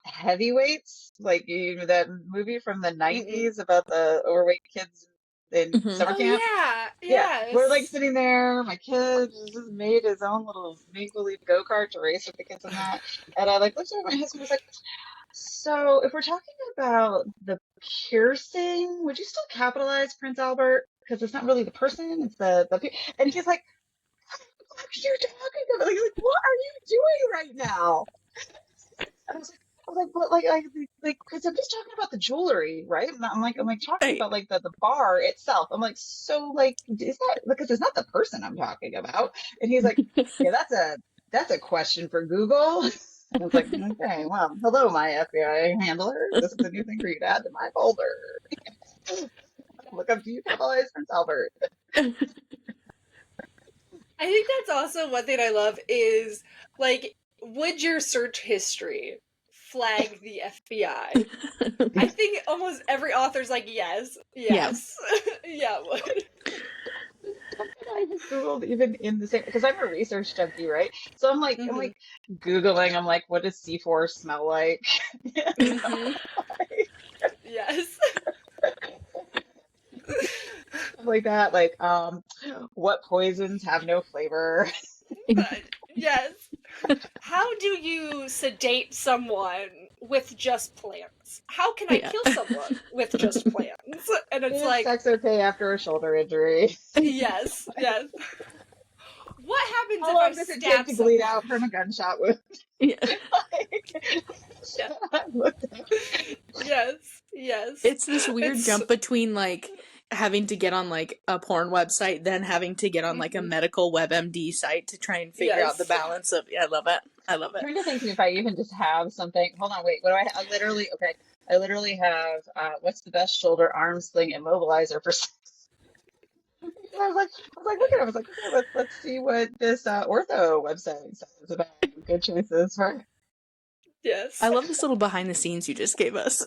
Heavyweights, like you know that movie from the Mm-mm. 90s about the overweight kids in summer Oh camp. yeah, Yeah, we're like yes. sitting there. My kid just made his own little make-believe go-kart to race with the kids and that. And I like looked at my husband and was like, so if we're talking about the piercing, would you still capitalize Prince Albert? Because it's not really the person, it's and he's like, what are you talking about? Like, what are you doing right now? And I was like, but because I'm just talking about the jewelry, right? And I'm like talking Right. about like the bar itself. I'm like, so like, is that because it's not the person I'm talking about? And he's like, yeah, that's a question for Google. I was like, okay, well, hello, my FBI handler. This is a new thing for you to add to my folder. Look up, do you capitalize Prince Albert? I think that's also one thing I love is like, would your search history flag the FBI? I think almost every author's like, yes, Yeah. yes, yeah, it would. I just Googled even in the same because I'm a research junkie, right? So I'm Mm-hmm. like Googling, I'm like, what does C4 smell like? You Mm-hmm. know, like, Yes. stuff like that. Like, what poisons have no flavor? Yes. How do you sedate someone with just plans? How can I Yeah. kill someone with just plans? And it's Is like, sex okay after a shoulder injury? yes, yes. What happens How if I long does it take stab to bleed someone? out from a gunshot wound? Yeah. Like, Yeah. I looked up. Yes, yes. It's this weird It's jump between like having to get on like a porn website, then having to get on like a mhm. medical WebMD site to try and figure out the Yes. balance of. Yeah, I love it. I love I'm it. trying to think if I even just have something. Hold on, wait. What do I literally, okay. I literally have, what's the best shoulder arm sling immobilizer for sex? I was like, look at it. I was like, okay, let's see what this ortho website says about good choices for. I Yes. love this little behind the scenes you just gave us.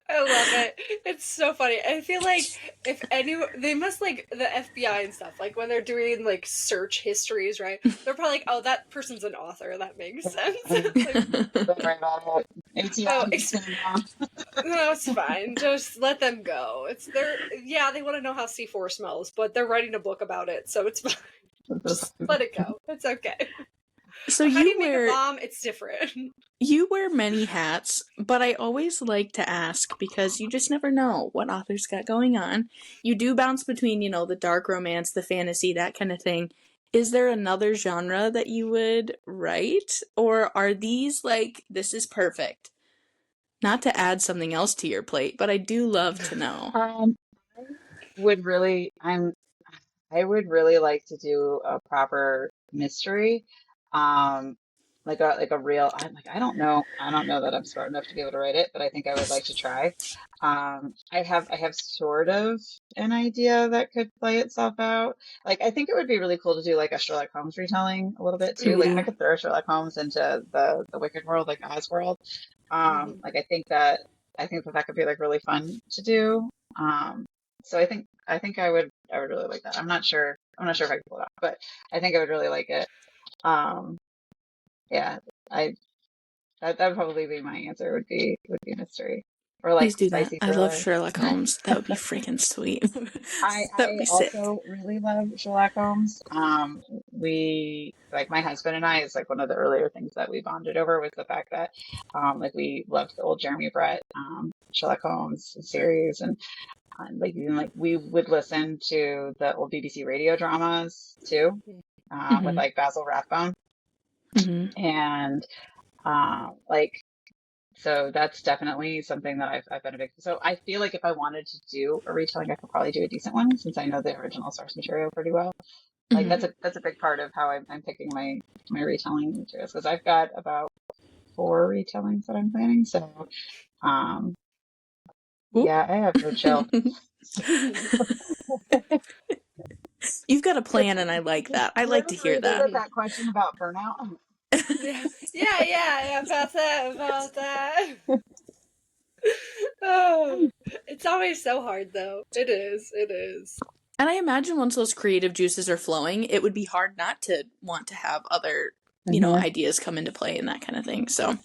I love it. It's so funny. I feel like if anyone, they must like the FBI and stuff, like when they're doing like search histories, right? They're probably like, oh, that person's an author. That makes sense. It's like, Don't worry about it. oh, ATM, cinema. no, it's fine. Just let them go. It's their, yeah, they want to know how C4 smells, but they're writing a book about it, so it's fine. Just let it go. It's okay. So How do you make a bomb? It's different. you wear many hats, but I always like to ask because you just never know what author's got going on. You do bounce between, the dark romance, the fantasy, that kind of thing. Is there another genre that you would write? Or are these like, this is perfect? Not to add something else to your plate, but I do love to know. I would really, I would really like to do a proper mystery. Um, like a real, I don't know that I'm smart enough to be able to write it, but I think I would like to try. I have sort of an idea that could play itself out. Like I think it would be really cool to do like a Sherlock Holmes retelling a little bit too. Like I Ooh. could throw Sherlock Holmes into the Wicked world, like Oz world. Mhm. Like I think that could be like really fun to do. So I think I would really like that. I'm not sure if I can pull it off, but I think I would really like it. Um, yeah, I that would probably be my answer. Would be mystery or Please like do that. spicy I love thriller. Sherlock Holmes. That would be freaking sweet. That would I be sick. also really love Sherlock Holmes. We like my husband and I is like one of the earlier things that we bonded over was the fact that like we loved the old Jeremy Brett Sherlock Holmes series and like even like we would listen to the old BBC radio dramas too with Mm-hmm. like Basil Rathbone Mm-hmm. and like so that's definitely something that I've been a big so I feel like if I wanted to do a retelling I could probably do a decent one since I know the original source material pretty well. Like Mm-hmm. that's a big part of how I'm picking my retelling materials because I've got about 4 retellings that I'm planning. So um Ooh. yeah, I have no chill. You've got a plan, and I like that. I Do you like ever to hear that. revisit that question about burnout? Yeah, yeah, about that. Oh, it's always so hard, though. It is, it is. And I imagine once those creative juices are flowing, it would be hard not to want to have other, Mhm. ideas come into play and that kind of thing. So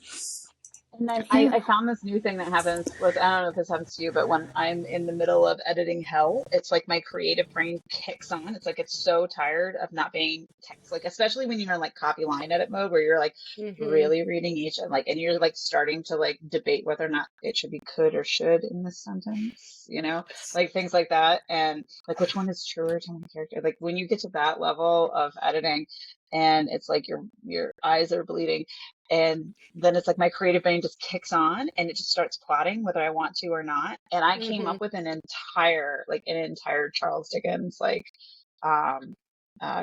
And then Yeah. I found this new thing that happens with, I don't know if this happens to you, but when I'm in the middle of editing hell, it's like my creative brain kicks on. It's like it's so tired of not being text, like especially when you're in like copy line edit mode where you're like Mm-hmm. really reading each and like and you're like starting to like debate whether or not it should be could or should in this sentence, Yes. like things like that. And like which one is truer to my character? Like when you get to that level of editing and it's like your eyes are bleeding and then it's like my creative brain just kicks on and it just starts plotting whether I want to or not. And I came Mm-hmm. up with an entire Charles Dickens um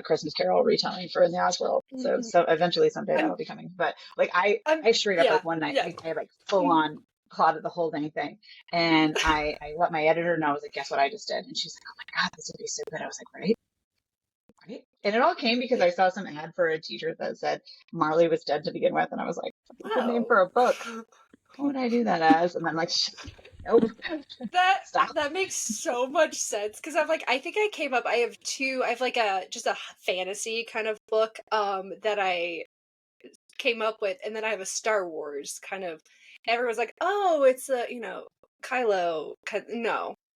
Christmas Carol retelling for in the Oswald. So Mm-hmm. eventually someday I'm that'll be coming. But like I straight up yeah, like one night yeah. I like full on plotted the whole dang thing. And I let my editor know. I was like, guess what I just did? And she's like, oh my God, this would be so good. I was like, right? Right. And it all came because I saw some ad for a teacher that said Marley was dead to begin with. And I was like, that's a good name Wow. for a book. What would I do that as? And I'm like, nope, That stop. that makes so much sense because I'm like I think I came up I have like a just a fantasy kind of book that I came up with, and then I have a Star Wars kind of. Everyone's like, oh, it's a Kylo.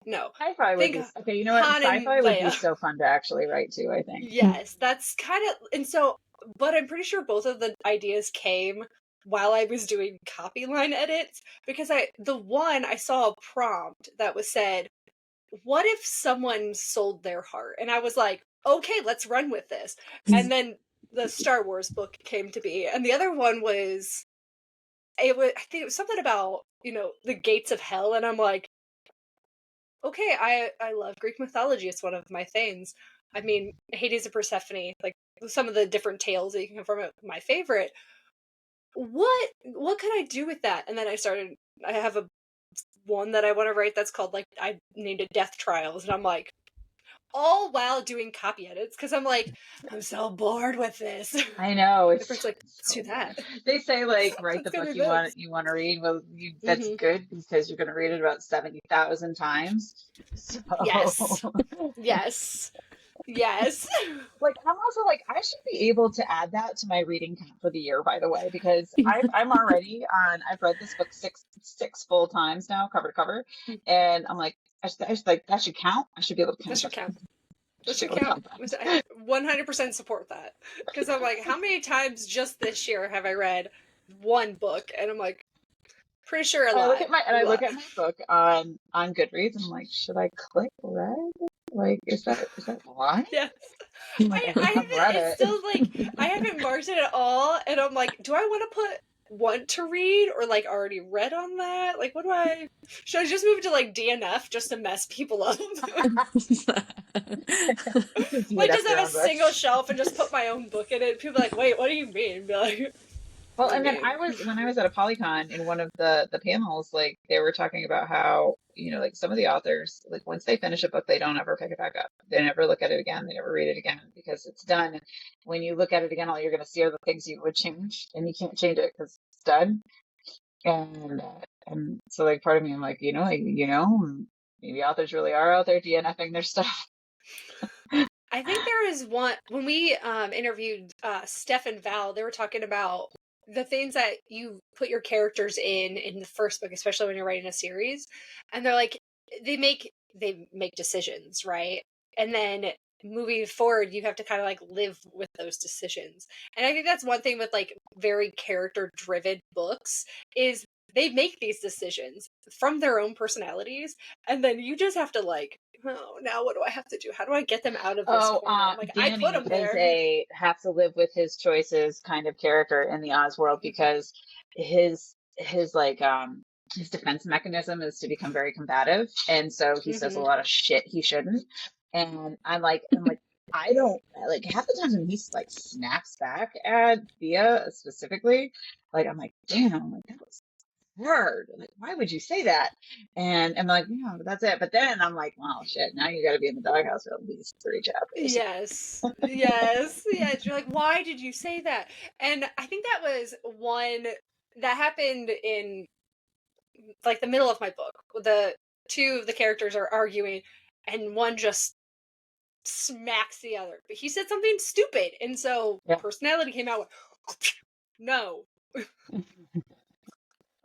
No. Sci-fi would Think be okay. You know what? Han and Sci-fi would be Leia. so fun to actually write too, I think. Yes, that's kind of, and so, but I'm pretty sure both of the ideas came while I was doing copy line edits because the one I saw a prompt that was said, what if someone sold their heart? And I was like, okay, let's run with this. And then the Star Wars book came to be, and the other one was, I think it was something about, the gates of hell, and I'm like, okay, I love Greek mythology. It's one of my things. I mean, Hades and Persephone, like some of the different tales that you can come from it, my favorite. What can I do with that? And then I have a one that I want to write that's called, like, I named it Death Trials, and I'm like, all while doing copy edits because I'm like, I'm so bored with this. I know The it's friend's like, let's do so boring. that. They say like So write it's the gonna book be you this. want to read. Well, that's Hmm. good because you're going to read it about 70,000 times. So Yes. Yes. Yes. like I'm also like I should be able to add that to my reading count for the year, by the way, because I'm already on. I've read this book six full times now, cover to cover, and I'm like I should like that should count. I should be able to That count should that. count. I That should be should able to count. count I that. 100% support that. Because I'm like, how many times just this year have I read one book? And I'm like, pretty sure a I look lot. at my A I look lot. at my book on Goodreads and I'm like, should I click read? Like, is that why? Yes. Like, I have read It's it. still like, I haven't marked it at all. And I'm like, do I want to put want to read or like already read on that? Like, should I just move to like DNF just to mess people up? Like, DNF just your have a own book. single shelf and just put my own book in it. People are like, wait, what do you mean? Be like, Well, I and then mean, when I was at a Polycon in one of the panels, like they were talking about how, like some of the authors, like once they finish a book, they don't ever pick it back up. They never look at it again. They never read it again because it's done. And when you look at it again, all you're going to see are the things you would change, and you can't change it because it's done. And so like part of me, I'm like, maybe authors really are out there DNFing their stuff. I think there was one when we interviewed Steph and Val. They were talking about the things that you put your characters in the first book, especially when you're writing a series, and they're like they make decisions, right? And then moving forward, you have to kind of like live with those decisions. And I think that's one thing with like very character driven books is they make these decisions from their own personalities, and then you just have to like, oh, now what do I have to do? How do I get them out of this Oh, corner? I'm like, I put Danny them is there. a have to live with his choices kind of character in the Oz world because his like his defense mechanism is to become very combative, and so he says a Mm-hmm. lot of shit he shouldn't. And I'm like I don't like half the times when he like snaps back at Thea specifically, like I'm like damn, like that was hard. Like, why would you say that? And I'm like, yeah, but that's it. But then I'm like, well, shit, now you got to be in the doghouse for at least 3 chapters. Yes. Yes. Yes. You're like, why did you say that? And I think that was one that happened in like the middle of my book. The two of the characters are arguing and one just smacks the other. But he said something stupid. And so Yeah. personality came out with, no.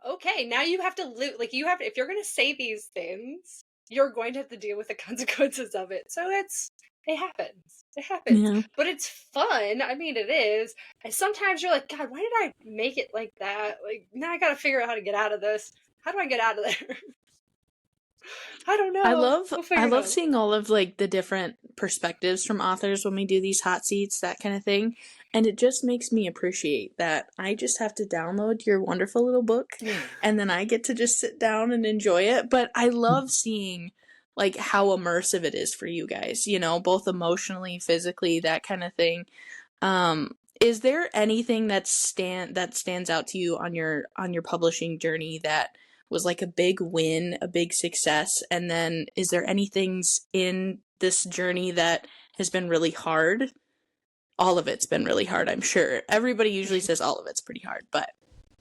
okay, now you have to live, like, you have, if you're going to say these things, you're going to have to deal with the consequences of it. So it happens. It happens. Yeah. But it's fun. I mean, it is. And sometimes you're like, God, why did I make it like that? Like, now I got to figure out how to get out of this. How do I get out of there? I don't know. I We'll figure it love out. seeing all of like the different perspectives from authors when we do these hot seats, that kind of thing. And it just makes me appreciate that I just have to download your wonderful little book and then I get to just sit down and enjoy it. But I love seeing like how immersive it is for you guys, you know, both emotionally, physically, that kind of thing. Is there anything that stands out to you on your publishing journey that was like a big win, a big success? And then is there any things in this journey that has been really hard? All of it's been really hard, I'm sure. Everybody usually says all of it's pretty hard, but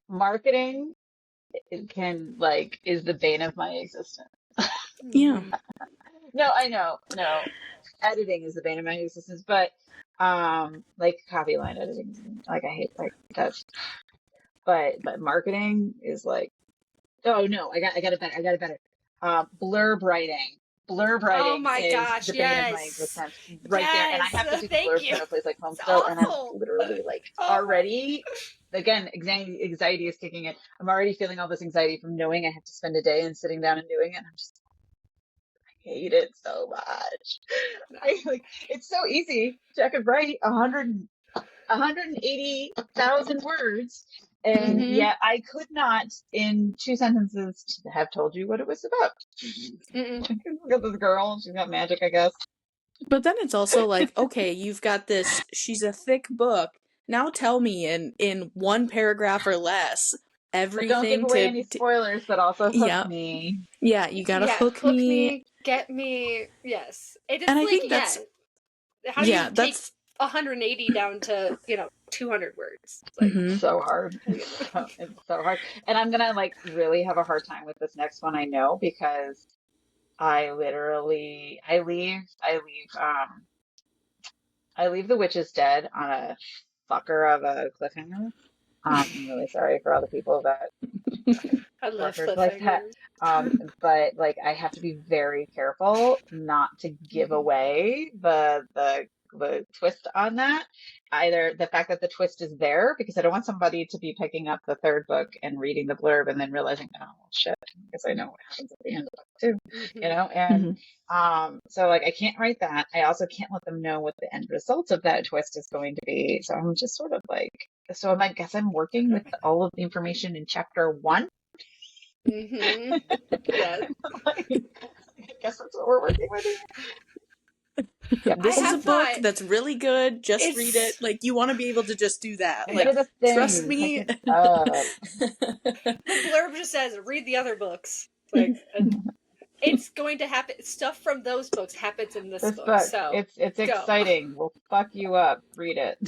Marketing is the bane of my existence. yeah. No, I know. No, editing is the bane of my existence, but like copy line editing, like I hate like that's. But marketing is like, oh no, I got it better. I got it better. Blurb writing. Blurb Oh writing my is gosh, the bane of my yes. existence right there. And I Yes. have to do the Thank blurbs you. in a place like It's Homestar, and I'm awful. literally like Oh. already, again, anxiety is kicking in. I'm already feeling all this anxiety from knowing I have to spend a day and sitting down and doing it. And I'm just, I hate it so much. It's so easy. I could write 180,000 words, and yet I could not, in 2 sentences, have told you what it was about. Got this girl, she's got magic, I guess. But then it's also like, okay, you've got this, she's a thick book. Now tell me in one paragraph or less everything. But don't give away any spoilers, but also hook me. Yeah, you gotta hook me. Get me. Yes. It is And I like, think that's, how do you take 180 down to, 200 words? Like, it's so hard. It's so hard. And I'm gonna like really have a hard time with this next one, I know, because I leave The Witch is Dead on a fucker of a cliffhanger. I'm really sorry for all the people that I love fuckers like that. But like I have to be very careful not to give away the twist on that. Either the fact that the twist is there, because I don't want somebody to be picking up the third book and reading the blurb and then realizing, oh shit, because I know what happens at the end of the book too, you know? And so like I can't write that. I also can't let them know what the end result of that twist is going to be. So I'm just sort of like, I guess I'm working with all of the information in chapter 1. Yes. I guess that's what we're working with here. Yep. This is a book that's really good. Just read it. Like, you want to be able to just do that. Like, trust me. The blurb just says, read the other books. Like, it's going to happen. Stuff from those books happens in this book. So it's exciting. We'll fuck you up. Read it.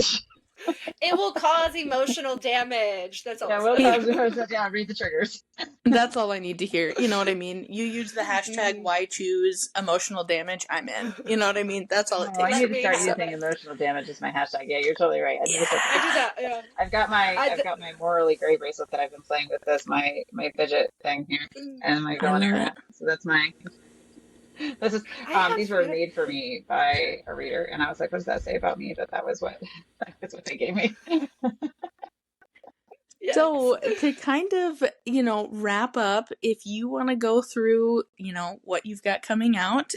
It will cause emotional damage. That's all. Yeah, we'll cause emotional. Yeah, read the triggers. That's all I need to hear. You know what I mean? You use the hashtag why choose emotional damage, I'm in. You know what I mean? That's all it takes. I need to start using emotional damage as my hashtag. Yeah, you're totally right. I do that. Yeah. I've got my morally gray bracelet that I've been playing with as my fidget thing here, and my going around. So that's my. This is these were made for me by a reader, and I was like, what does that say about me? But that's what they gave me. Yes. So to kind of, wrap up, if you want to go through, what you've got coming out,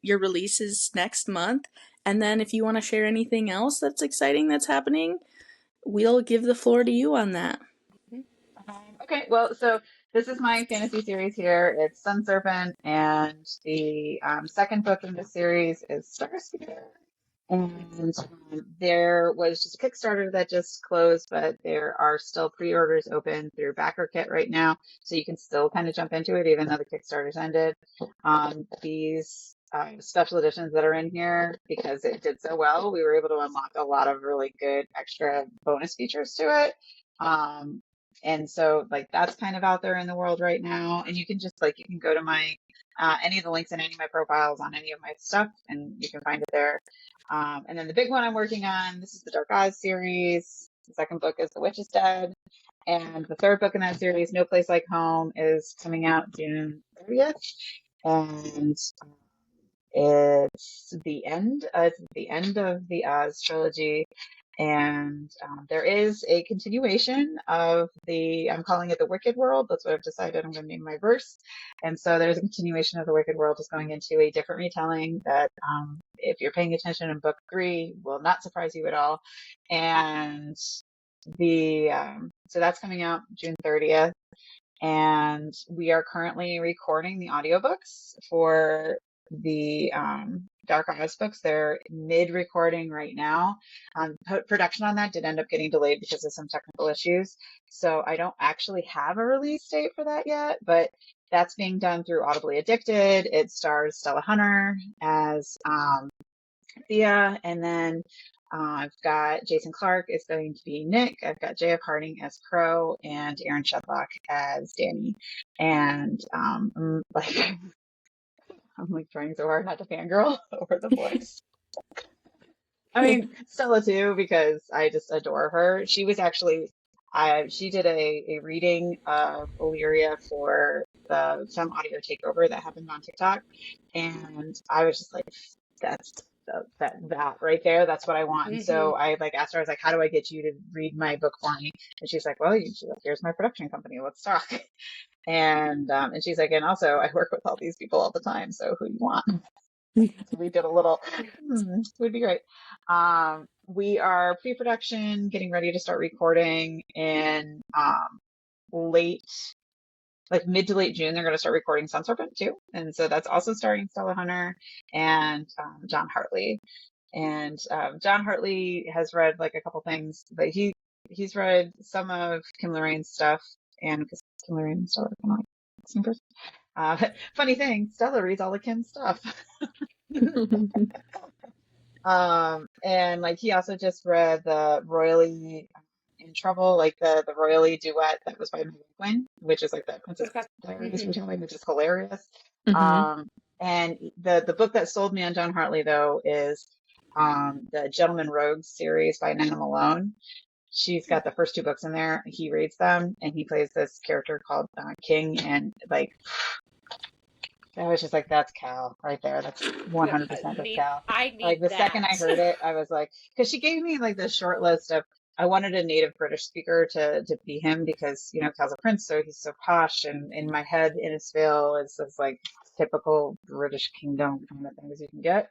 your release is next month. And then if you want to share anything else that's exciting that's happening, we'll give the floor to you on that. Okay, well, so this is my fantasy series here. It's Sun Serpent, and the second book in the series is Starspear. And there was just a Kickstarter that just closed, but there are still pre-orders open through BackerKit right now, so you can still kind of jump into it even though the Kickstarter's ended. These special editions that are in here, because it did so well, we were able to unlock a lot of really good extra bonus features to it. And so like that's kind of out there in the world right now. And you can just you can go to my, any of the links in any of my profiles on any of my stuff, and you can find it there. And then the big one I'm working on, this is the Dark Oz series. The second book is The Witch is Dead. And the third book in that series, No Place Like Home, is coming out June 30th. And it's the end. It's the end of the Oz trilogy. And there is a continuation of I'm calling it the Wicked World. That's what I've decided I'm going to name my verse. And so there's a continuation of the Wicked World is going into a different retelling that, if you're paying attention in book 3, will not surprise you at all. And so that's coming out June 30th. And we are currently recording the audiobooks for the Dark Oz books. They're mid-recording right now. Production on that did end up getting delayed because of some technical issues. So I don't actually have a release date for that yet, but that's being done through Audibly Addicted. It stars Stella Hunter as Thea, and then I've got Jason Clark is going to be Nick. I've got J.F. Harding as Crow and Aaron Shedlock as Danny. And I'm like trying so hard not to fangirl over the voice. I mean, Stella too, because I just adore her. She was actually, she did a reading of Illyria for some audio takeover that happened on TikTok, and I was just like, that's that right there. That's what I want. And so I asked her, I was like, how do I get you to read my book for me? And she's like, well, here's my production company. Let's talk. And she's like, and also I work with all these people all the time. So who do you want? So we did a little, would be great. We are pre-production, getting ready to start recording in mid to late June. They're going to start recording Sun Serpent too. And so that's also starring Stella Hunter and John Hartley. And John Hartley has read a couple things, but he's read some of Kim Lorraine's stuff, and because Kim Lorraine and Stella are kind of like the same person. Funny thing, Stella reads all of Kim's stuff. And he also just read the Royally in Trouble, the Royally duet that was by Megan Quinn, which is the Princess Diaries retelling, which is hilarious. And the book that sold me on John Hartley though is the Gentleman Rogues series by Nina Malone. She's got the first 2 books in there. He reads them, and he plays this character called King, and I was just like, that's Cal right there. That's 100% that's Cal. I need the second I heard it, I was like, because she gave me this short list of, I wanted a native British speaker to be him because, Cal's a prince, so he's so posh. And in my head, Innisfail is this typical British kingdom kind of thing as you can get.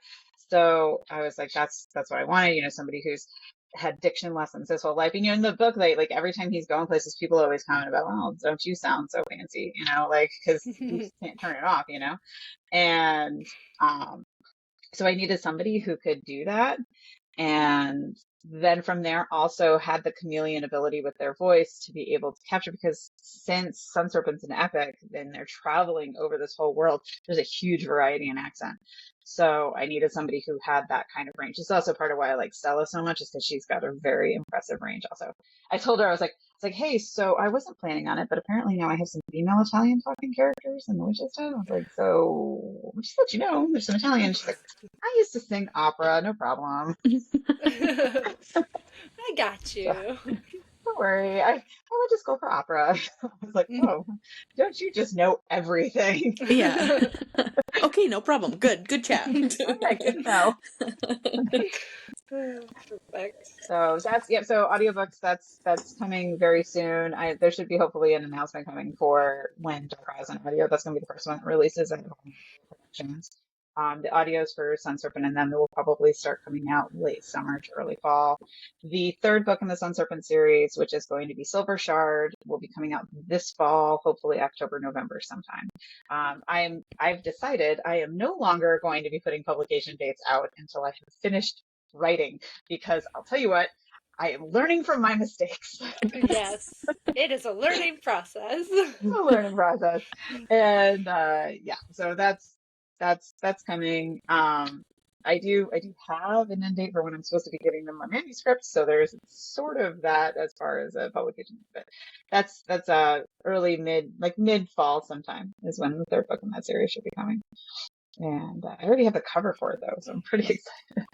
So I was like, that's what I wanted, somebody who's had diction lessons his whole life. And in the book, every time he's going places, people always comment about, well, don't you sound so fancy, because you can't turn it off, And so I needed somebody who could do that. And then from there also had the chameleon ability with their voice to be able to capture, because since Sun Serpent's an epic and they're traveling over this whole world, there's a huge variety in accent. So I needed somebody who had that kind of range. It's also part of why I like Stella so much, is because she's got a very impressive range also. I told her, I was like, hey, so I wasn't planning on it, but apparently now I have some female Italian talking characters in the Witches Den. I was like, so just let you know, there's some Italian. She's like, I used to sing opera, no problem. I got you. So, don't worry, I would just go for opera. I was like, oh, don't you just know everything? Yeah. Okay, no problem. Good chat. Okay, good to know. Perfect. So so audiobooks, that's coming very soon. There should be hopefully an announcement coming for when Dark Oz on audio. That's going to be the first one that releases in productions. The audios for Sun Serpent and them will probably start coming out late summer to early fall. The third book in the Sun Serpent series, which is going to be Silver Shard, will be coming out this fall, hopefully October, November sometime. I've decided I am no longer going to be putting publication dates out until I have finished writing, because I'll tell you what, I am learning from my mistakes. Yes, it is a learning process. It's a learning process. And so that's coming. I do have an end date for when I'm supposed to be giving them my manuscript, so there's sort of that as far as a publication. But that's early mid fall sometime is when the third book in that series should be coming. And I already have the cover for it though, so I'm pretty excited.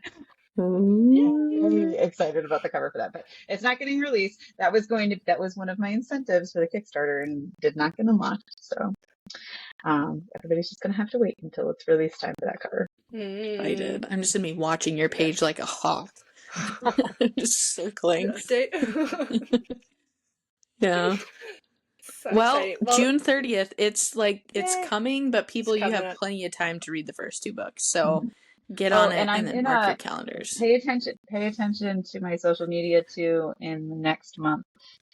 I'm very excited about the cover for that, but it's not getting released. That was one of my incentives for the Kickstarter and did not get unlocked. So everybody's just gonna have to wait until it's release time for that cover. Excited. I'm just gonna be watching your page like a hawk. Just circling. Yeah. So well, exciting. June 30th, it's coming, but people, you have up. plenty of time to read the first 2 books. So get on it and then mark your calendars. Pay attention to my social media too. In the next month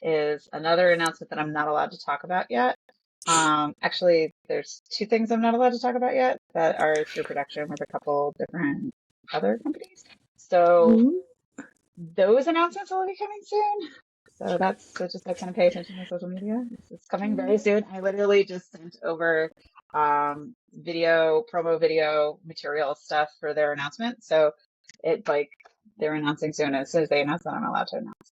is another announcement that I'm not allowed to talk about yet. Actually, there's 2 things I'm not allowed to talk about yet that are through production with a couple different other companies. So those announcements will be coming soon. So just kind of pay attention to social media. It's coming very soon. I literally just sent over promo video material stuff for their announcement. So it's like they're announcing soon. As soon as they announce that, I'm allowed to announce.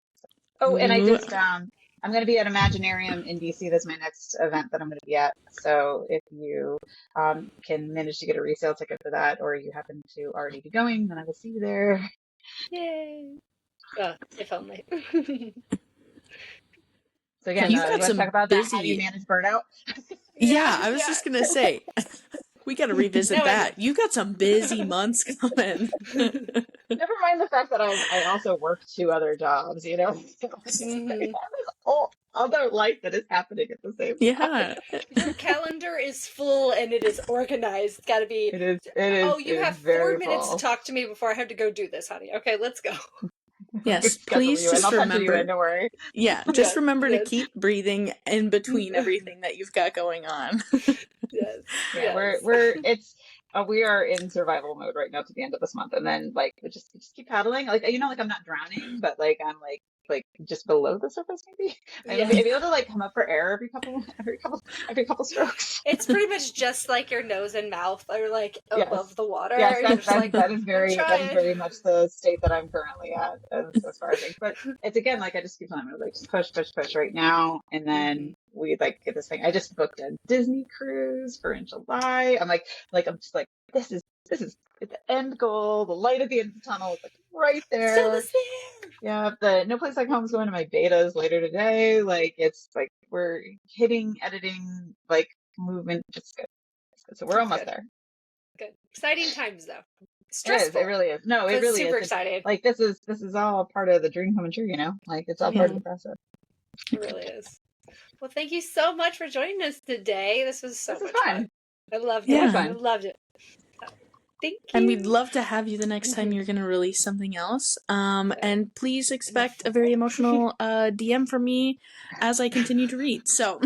Oh, and I just I'm going to be at Imaginarium in DC. That's my next event that I'm going to be at. So if you can manage to get a resale ticket for that, or you happen to already be going, then I will see you there. Yay! If only. So again, you want to talk about that? How do you manage burnout? Yeah, I was just gonna say, we got to revisit that. You got some busy months coming. Never mind the fact that I also work 2 other jobs. You know, there's whole other life that is happening at the same time. Your calendar is full and it is organized. It's got to be. It is. Oh, you have 4 minutes to talk to me before I have to go do this, honey. Okay, let's go. Yes, please just remember. Don't worry. Yeah, just remember to keep breathing in between everything that you've got going on. Yes. We are in survival mode right now to the end of this month, and then we just keep paddling. I'm not drowning, but I'm just below the surface maybe. I'm able to come up for air every couple strokes. It's pretty much just like your nose and mouth are above the water. Yes, that is very much the state that I'm currently at as far as things. But it's again I just keep telling myself just push right now, and then we get this thing. I just booked a Disney cruise for in July. I'm this is the end goal, the light at the end of the tunnel is right there. So is there. Yeah, the No Place Like Home is going to my betas later today. It's we're hitting editing movement. It's good. So we're almost there. Good. Exciting times though. Stressful. It really is. No, it really super is. Excited. This is all part of the dream coming true, you know? It's all part of the process. It really is. Well, thank you so much for joining us today. This was so much fun. I loved it. I loved it. Thank you. And we'd love to have you the next time you're going to release something else. And please expect a very emotional DM from me as I continue to read. So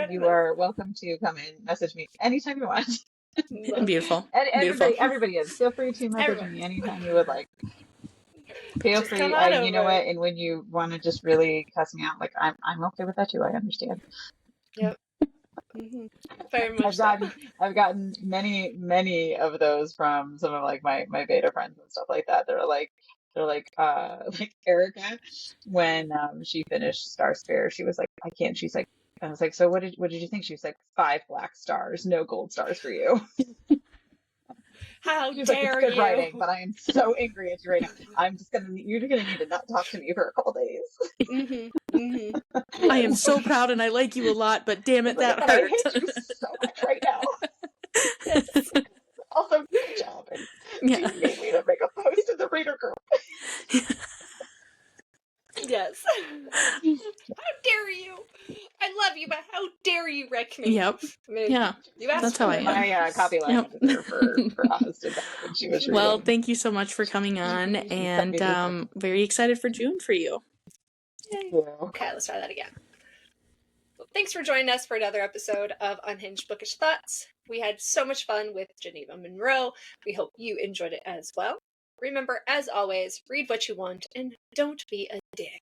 you are welcome to come and message me anytime you want. Beautiful. And everybody is. Feel free to message me anytime you would like. Feel free. You know what? And when you want to just really cuss me out, I'm okay with that too. I understand. Yep. Very much. I've gotten many of those from some of my beta friends and stuff like that. They're like Erica when she finished Star Sphere, she was like, I can't. She's like, I was like, so what did you think? She was like, 5 black stars, no gold stars for you. How She's dare it's good you? writing, but I am so angry at you right now. You're gonna need to not talk to me for a couple days. I am so proud and I like you a lot, but damn it, that hurt. I hate you so much right now. Yes. Also, good job. And you need me to make a post in the reader group. Yes. How dare you? I love you, but how dare you wreck me? Yep. You asked That's how I am. My copyright editor for Oz did that when she was reading. Well, thank you so much for coming on, and very excited for June for you. Yay. Okay, let's try that again. Well, thanks for joining us for another episode of Unhinged Bookish Thoughts. We had so much fun with Geneva Monroe. We hope you enjoyed it as well. Remember, as always, read what you want and don't be a dick.